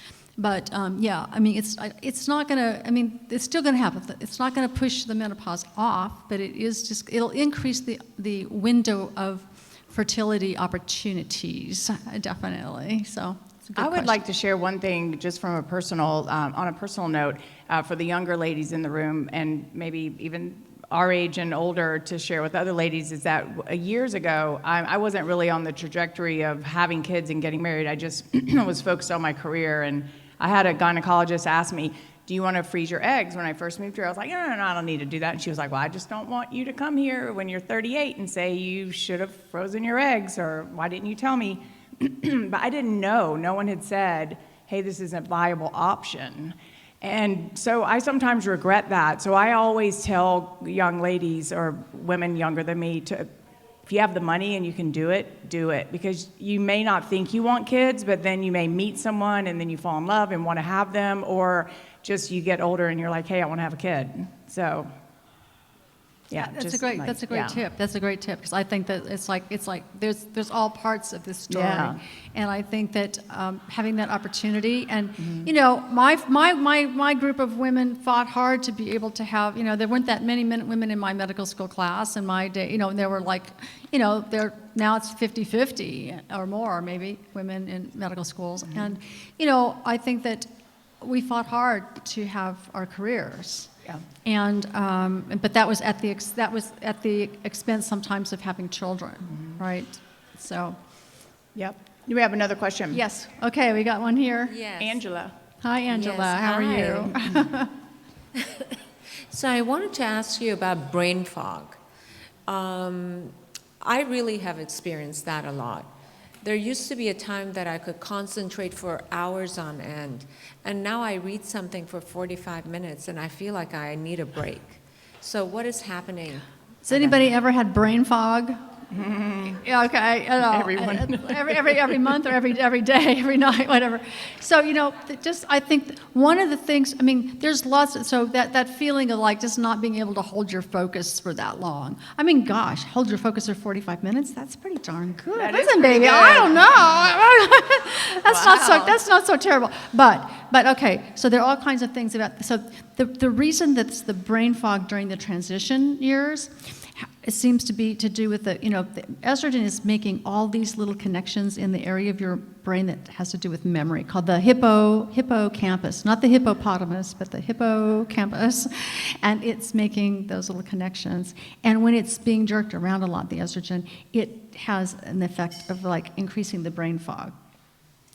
But yeah, I mean, it's not going to. I mean, it's still going to happen. It's not going to push the menopause off, but it'll increase the window of fertility opportunities, definitely. So it's a good I would question. like to share one thing just from on a personal note, for the younger ladies in the room, and maybe even our age and older, to share with other ladies, is that years ago, I wasn't really on the trajectory of having kids and getting married. I just was focused on my career, and I had a gynecologist ask me, "Do you want to freeze your eggs?" When I first moved here, I was like, no, I don't need to do that. And she was like, "Well, I just don't want you to come here when you're 38 and say you should have frozen your eggs, or why didn't you tell me?" But I didn't know. No one had said, "Hey, this is a viable option." And so I sometimes regret that. So I always tell young ladies or women younger than me if you have the money and you can do it, do it. Because you may not think you want kids, but then you may meet someone and then you fall in love and want to have them, or just you get older and you're like, "Hey, I want to have a kid." So yeah, that's a great tip. That's a great tip, because I think that it's like there's all parts of this story, and I think that having that opportunity, and my group of women fought hard to be able to have, there weren't that many women in my medical school class in my day, and there were like, now it's 50-50 or more maybe women in medical schools, and I think that we fought hard to have our careers. Yeah. And but that was at the expense sometimes of having children, right? So, yep. Do we have another question? Yes. Okay, we got one here. Yes. Angela. Hi, Angela. Yes, How hi. are you? So I wanted to ask you about brain fog. I really have experienced that a lot. There used to be a time that I could concentrate for hours on end, and now I read something for 45 minutes and I feel like I need a break. So what is happening? Has anybody ever had brain fog? Yeah, okay. Everyone. every month or every day, every night, whatever. So, I think one of the things, I mean, there's lots, so that feeling of like just not being able to hold your focus for that long. I mean, gosh, hold your focus for 45 minutes? That's pretty darn good. Listen, baby, good. I don't know. That's not so terrible. But okay, so there are all kinds of things about, so the reason that's the brain fog during the transition years, it seems to be to do with the estrogen is making all these little connections in the area of your brain that has to do with memory, called the hippocampus, not the hippopotamus, but the hippocampus, and it's making those little connections. And when it's being jerked around a lot, the estrogen, it has an effect of like increasing the brain fog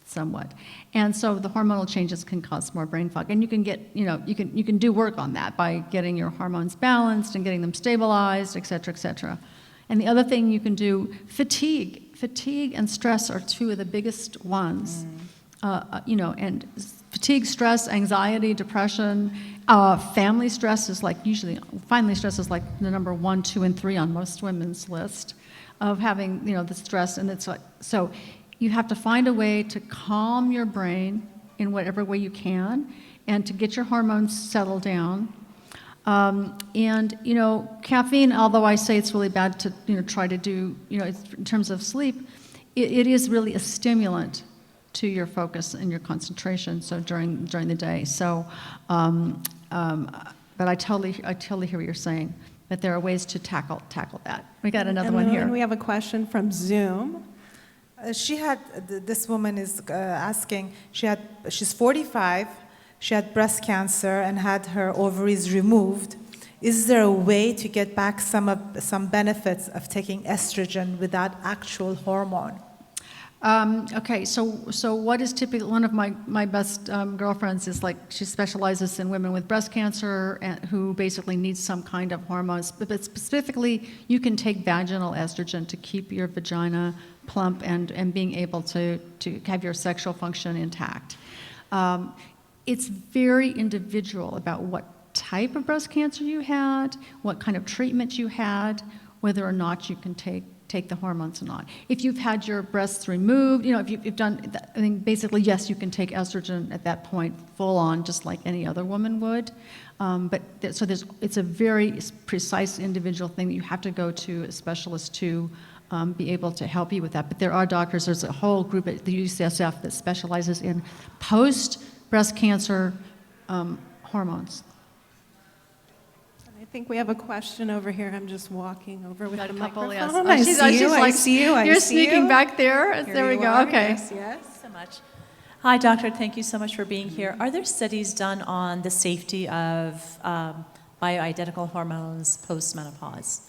somewhat. And so the hormonal changes can cause more brain fog. And you can get, you can do work on that by getting your hormones balanced and getting them stabilized, et cetera, et cetera. And the other thing you can do, fatigue and stress are two of the biggest ones. And fatigue, stress, anxiety, depression, family stress is like the number 1, 2, and 3 on most women's list of having, the stress. And it's like, so you have to find a way to calm your brain in whatever way you can and to get your hormones settled down. And caffeine, although I say it's really bad to, try to do, in terms of sleep, it is really a stimulant to your focus and your concentration. So during the day. So, but I totally hear what you're saying. But there are ways to tackle that. We got another one here. And we have a question from Zoom. This woman is asking. She's 45. She had breast cancer and had her ovaries removed. Is there a way to get back some benefits of taking estrogen without actual hormone? Okay, so what is typically, one of my best girlfriends is like, she specializes in women with breast cancer and who basically need some kind of hormones, but specifically you can take vaginal estrogen to keep your vagina plump and being able to have your sexual function intact. It's very individual about what type of breast cancer you had, what kind of treatment you had, whether or not you can take the hormones or not. If you've had your breasts removed, if you've done, I think basically, yes, you can take estrogen at that point full on, just like any other woman would. It's a very precise individual thing that you have to go to a specialist to be able to help you with that. But there are doctors, there's a whole group at the UCSF that specializes in post-breast cancer hormones. I think we have a question over here. I'm just walking over with Got the a couple, microphone. yes. I see you. You're sneaking back there. Here there we you go. are. Okay. Yes, yes. So much. Hi, doctor. Thank you so much for being here. Are there studies done on the safety of bioidentical hormones post-menopause?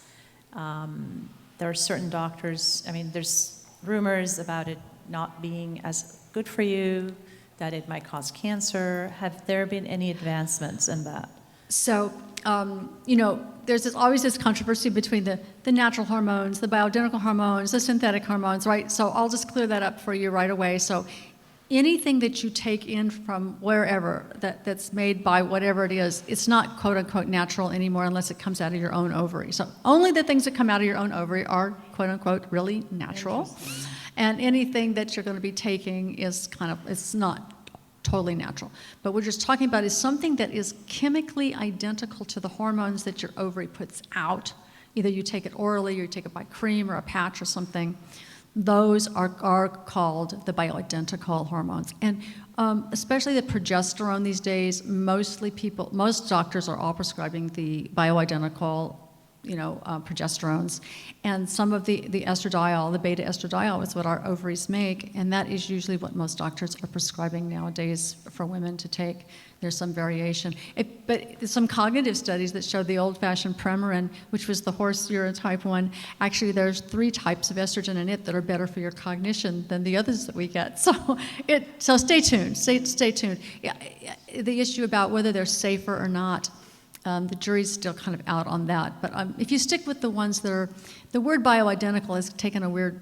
There are certain doctors, there's rumors about it not being as good for you, that it might cause cancer. Have there been any advancements in that? So, there's always this controversy between the natural hormones, the bioidentical hormones, the synthetic hormones, right? So I'll just clear that up for you right away. So anything that you take in from wherever that's made by whatever it is, it's not quote-unquote natural anymore unless it comes out of your own ovary. So only the things that come out of your own ovary are quote-unquote really natural. And anything that you're going to be taking is it's not totally natural. But what we're just talking about is something that is chemically identical to the hormones that your ovary puts out. Either you take it orally or you take it by cream or a patch or something. Those are called the bioidentical hormones. And especially the progesterone these days, most doctors are all prescribing the bioidentical progesterones. And some of the estradiol, the beta estradiol, is what our ovaries make, and that is usually what most doctors are prescribing nowadays for women to take. There's some variation. But there's some cognitive studies that show the old-fashioned Premarin, which was the horse urotype 1, actually there's 3 types of estrogen in it that are better for your cognition than the others that we get. So stay tuned. Stay tuned. The issue about whether they're safer or not, the jury's still kind of out on that. But if you stick with the ones that are, the word bioidentical has taken a weird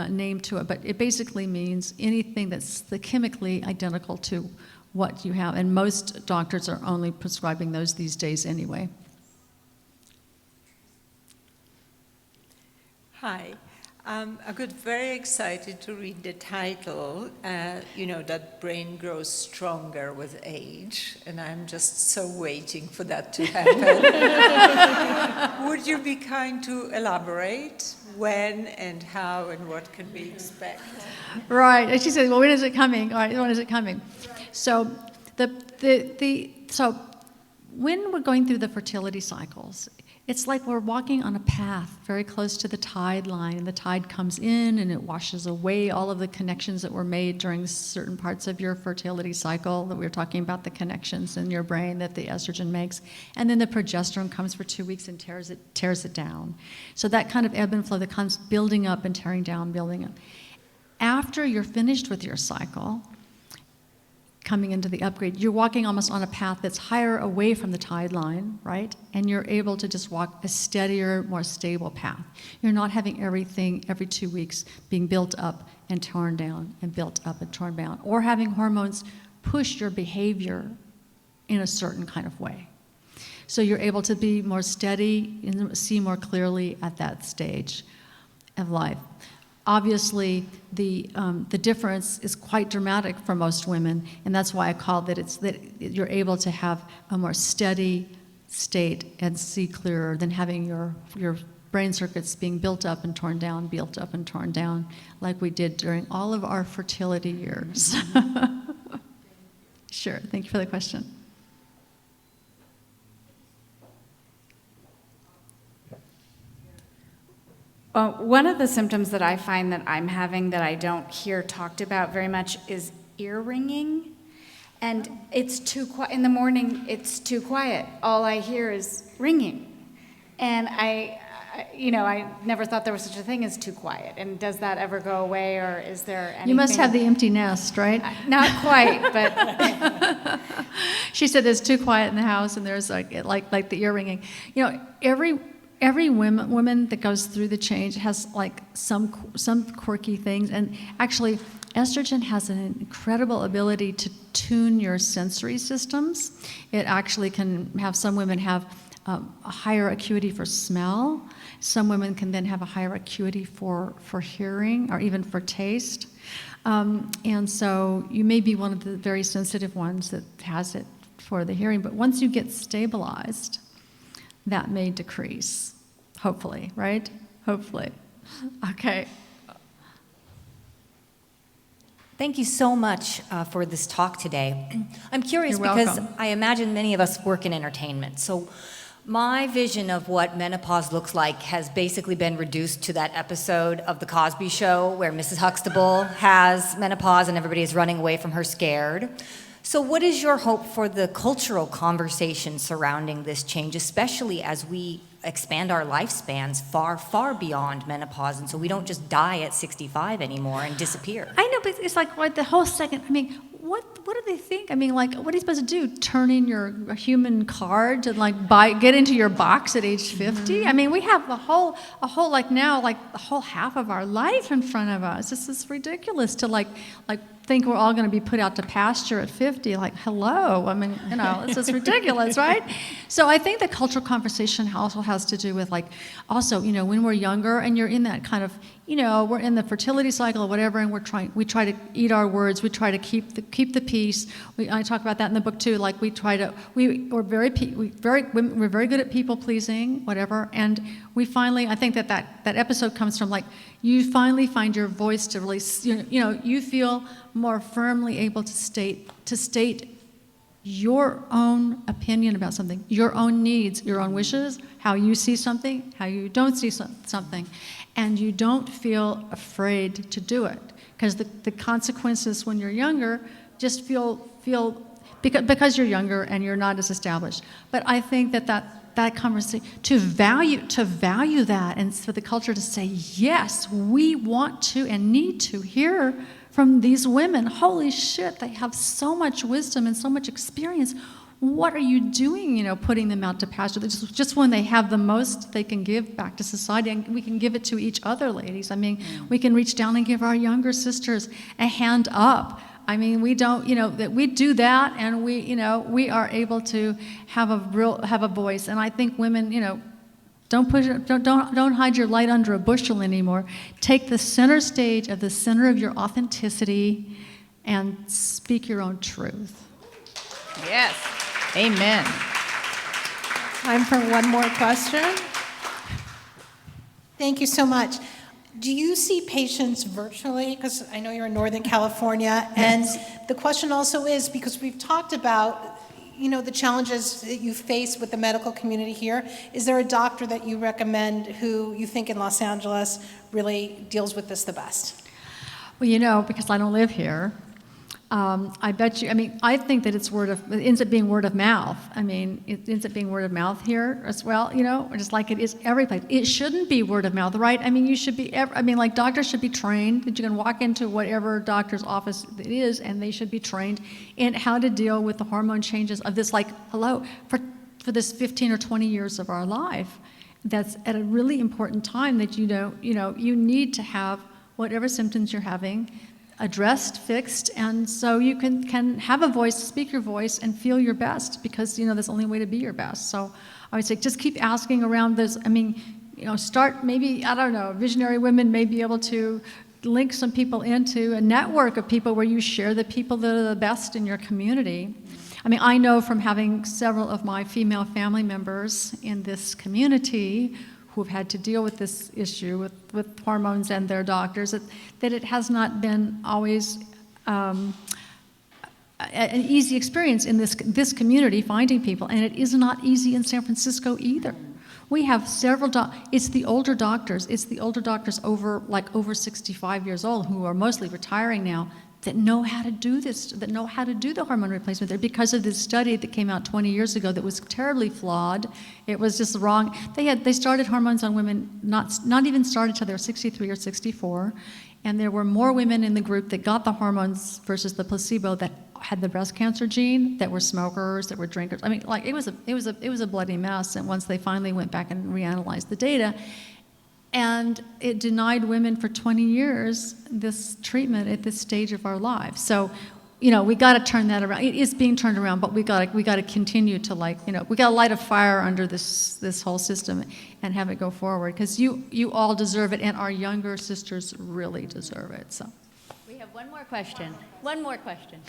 name to it, but it basically means anything that's chemically identical to what you have. And most doctors are only prescribing those these days anyway. Hi. I got very excited to read the title, that brain grows stronger with age, and I'm just so waiting for that to happen. Would you be kind to elaborate when and how and what can we expect? Right. And she said, well, when is it coming? All right, when is it coming? So so when we're going through the fertility cycles, it's like we're walking on a path very close to the tide line, and the tide comes in and it washes away all of the connections that were made during certain parts of your fertility cycle that we were talking about, the connections in your brain that the estrogen makes. And then the progesterone comes for 2 weeks and tears it down. So that kind of ebb and flow that comes building up and tearing down, building up. After you're finished with your cycle, coming into the upgrade, you're walking almost on a path that's higher away from the tide line, right? And you're able to just walk a steadier, more stable path. You're not having everything every 2 weeks being built up and torn down and built up and torn down, or having hormones push your behavior in a certain kind of way. So you're able to be more steady and see more clearly at that stage of life. Obviously, the difference is quite dramatic for most women, and that's why I call that you're able to have a more steady state and see clearer than having your brain circuits being built up and torn down, like we did during all of our fertility years. Sure, thank you for the question. One of the symptoms that I find that I'm having that I don't hear talked about very much is ear ringing. And it's too quiet. In the morning, it's too quiet. All I hear is ringing. And I never thought there was such a thing as too quiet. And does that ever go away, or is there anything? You must have the empty nest, right? Not quite, but... She said there's too quiet in the house, and there's like the ear ringing. You know, every woman that goes through the change has like some quirky things, and actually estrogen has an incredible ability to tune your sensory systems. It actually can have some women have a higher acuity for smell. Some women can then have a higher acuity for hearing or even for taste. And so you may be one of the very sensitive ones that has it for the hearing, but once you get stabilized, that may decrease, hopefully, right? Hopefully. Okay. Thank you so much for this talk today. I'm curious You're because welcome. I imagine many of us work in entertainment. So my vision of what menopause looks like has basically been reduced to that episode of The Cosby Show where Mrs. Huxtable has menopause and everybody is running away from her scared. So what is your hope for the cultural conversation surrounding this change, especially as we expand our lifespans far, far beyond menopause, and so we don't just die at 65 anymore and disappear? I know, but it's like the whole second, I mean, what do they think? I mean, like, what are you supposed to do? Turn in your human card to like get into your box at age 50? Mm-hmm. I mean, we have a whole like now, like the whole half of our life in front of us. This is ridiculous to like think we're all going to be put out to pasture at 50. Like, hello. I mean, you know, this is ridiculous, right? So I think the cultural conversation also has to do with like, also, you know, when we're younger and you're in that kind of, you know, we're in the fertility cycle or whatever, and we try to eat our words. We try to keep the peace. I talk about that in the book too. Like we're very good at people pleasing, whatever. And we finally, I think that episode comes from like, you finally find your voice to really, you know, you feel more firmly able to state your own opinion about something, your own needs, your own wishes, how you see something, how you don't see something, and you don't feel afraid to do it, because the consequences when you're younger just feel because you're younger and you're not as established. But I think that conversation, to value that, and for the culture to say, yes, we want to and need to hear from these women. Holy shit, they have so much wisdom and so much experience. What are you doing, you know, putting them out to pasture? Just when they have the most they can give back to society, and we can give it to each other, ladies. I mean, we can reach down and give our younger sisters a hand up. I mean, we don't, you know, that we do that, and we, you know, we are able to have a voice. And I think women, you know, don't hide your light under a bushel anymore. Take the center stage of the center of your authenticity and speak your own truth. Yes. Amen. Time for one more question. Thank you so much. Do you see patients virtually? Because I know you're in Northern California. Yes. And the question also is, because we've talked about, you know, the challenges that you face with the medical community here, is there a doctor that you recommend who you think in Los Angeles really deals with this the best? Well, you know, because I don't live here, I bet you, I mean, I think that it ends up being word of mouth. I mean, it ends up being word of mouth here as well, you know, just like it is every place. It shouldn't be word of mouth, right? I mean, like doctors should be trained that you can walk into whatever doctor's office it is, and they should be trained in how to deal with the hormone changes of this, like, hello, for this 15 or 20 years of our life. That's at a really important time that you need to have whatever symptoms you're having, addressed, fixed, and so you can have a voice, speak your voice, and feel your best, because that's the only way to be your best. So I would say just keep asking around this. I mean, start maybe, I don't know, visionary women may be able to link some people into a network of people where you share the people that are the best in your community. I mean, I know from having several of my female family members in this community who've had to deal with this issue with hormones and their doctors, that it has not been always an easy experience in this community finding people, and it is not easy in San Francisco either. We have several, it's the older doctors over 65 years old, who are mostly retiring now, that know how to do this, that know how to do the hormone replacement there, because of this study that came out 20 years ago that was terribly flawed. It was just wrong. They started hormones on women, not even started until they were 63 or 64, and there were more women in the group that got the hormones versus the placebo that had the breast cancer gene, that were smokers, that were drinkers. I mean, like, it was a bloody mess. And once they finally went back and reanalyzed the data, and it denied women for 20 years this treatment at this stage of our lives. So, we got to turn that around. It is being turned around, but we got to continue to we got to light a fire under this whole system and have it go forward, because you all deserve it, and our younger sisters really deserve it. So, we have one more question. One more question.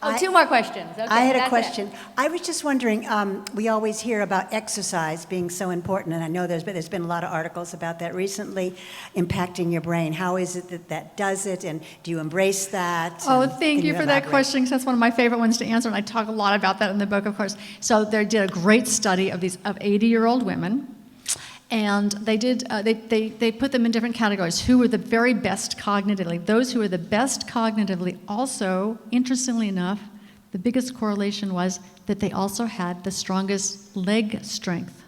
Oh, two more questions. Okay, I had a that's question. it. I was just wondering, we always hear about exercise being so important, and I know there's been a lot of articles about that recently, impacting your brain. How is it that does it, and do you embrace that? Oh, And thank can you for that elaborate? question, because that's one of my favorite ones to answer, and I talk a lot about that in the book, of course. So they did a great study of 80-year-old women, and they put them in different categories. Who were the very best cognitively? Those who were the best cognitively also, interestingly enough, the biggest correlation was that they also had the strongest leg strength.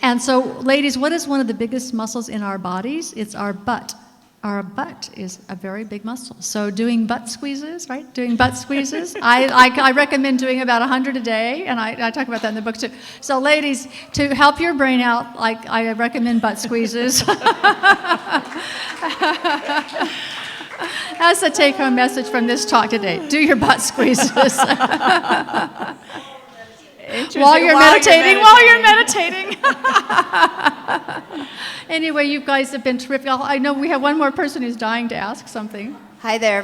And so, ladies, what is one of the biggest muscles in our bodies? It's our butt. Our butt is a very big muscle. So doing butt squeezes, right? Doing butt squeezes. I recommend doing about 100 a day, and I talk about that in the book too. So ladies, to help your brain out, I recommend butt squeezes. That's the take-home message from this talk today. Do your butt squeezes. While you're meditating. Anyway, you guys have been terrific. I know we have one more person who's dying to ask something. Hi there.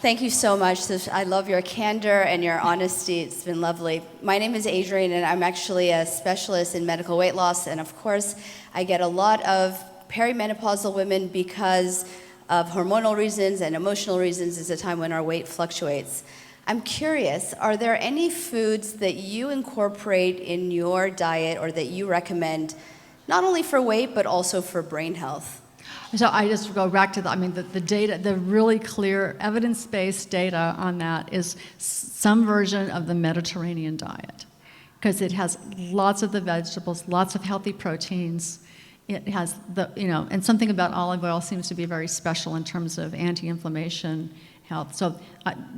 Thank you so much. I love your candor and your honesty. It's been lovely. My name is Adrienne, and I'm actually a specialist in medical weight loss. And of course, I get a lot of perimenopausal women because of hormonal reasons and emotional reasons. It's a time when our weight fluctuates. I'm curious, are there any foods that you incorporate in your diet or that you recommend, not only for weight, but also for brain health? So I just go back to the data, the really clear evidence-based data on that is some version of the Mediterranean diet, because it has lots of the vegetables, lots of healthy proteins. It has and something about olive oil seems to be very special in terms of anti-inflammation health. So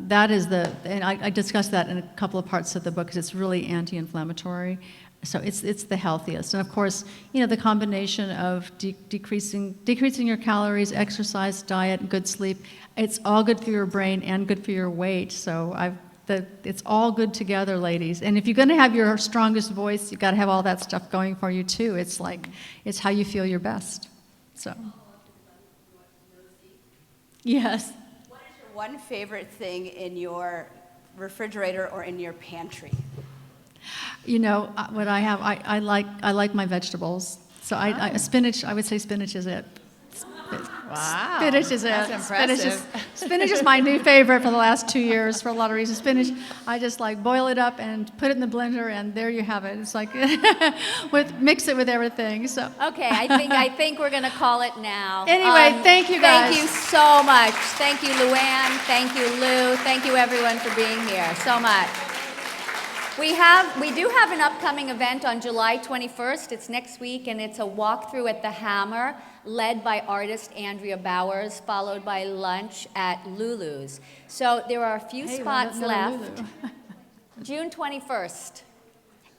that is and I discussed that in a couple of parts of the book, because it's really anti-inflammatory. So it's the healthiest. And of course, the combination of decreasing your calories, exercise, diet, good sleep, it's all good for your brain and good for your weight. So it's all good together, ladies. And if you're going to have your strongest voice, you've got to have all that stuff going for you too. It's how you feel your best. So, yes. What is your one favorite thing in your refrigerator or in your pantry? What I have, I like my vegetables. So spinach, I would say spinach is it. Wow. Spinach is it. That's impressive. Spinach is my new favorite for the last 2 years for a lot of reasons. Spinach, I just boil it up and put it in the blender, and there you have it. It's mix it with everything. So Okay, I think we're going to call it now. Anyway, thank you guys. Thank you so much. Thank you, Louann. Thank you, Lou. Thank you, everyone, for being here so much. We do have an upcoming event on July 21st. It's next week, and it's a walkthrough at the Hammer, led by artist Andrea Bowers, followed by lunch at Lulu's. So there are a few spots left. June 21st.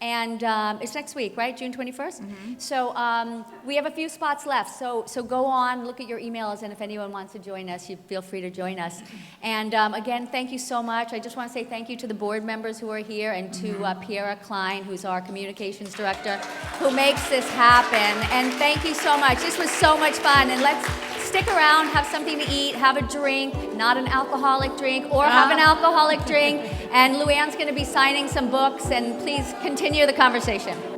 And it's next week, right? June 21st? So we have a few spots left. So go on, look at your emails, and if anyone wants to join us, you feel free to join us. And again, thank you so much. I just want to say thank you to the board members who are here and to Piera Klein, who's our communications director, who makes this happen. And thank you so much. This was so much fun. And let's stick around, have something to eat, have a drink, not an alcoholic drink, or have an alcoholic drink. And Louann's going to be signing some books, and please continue the conversation.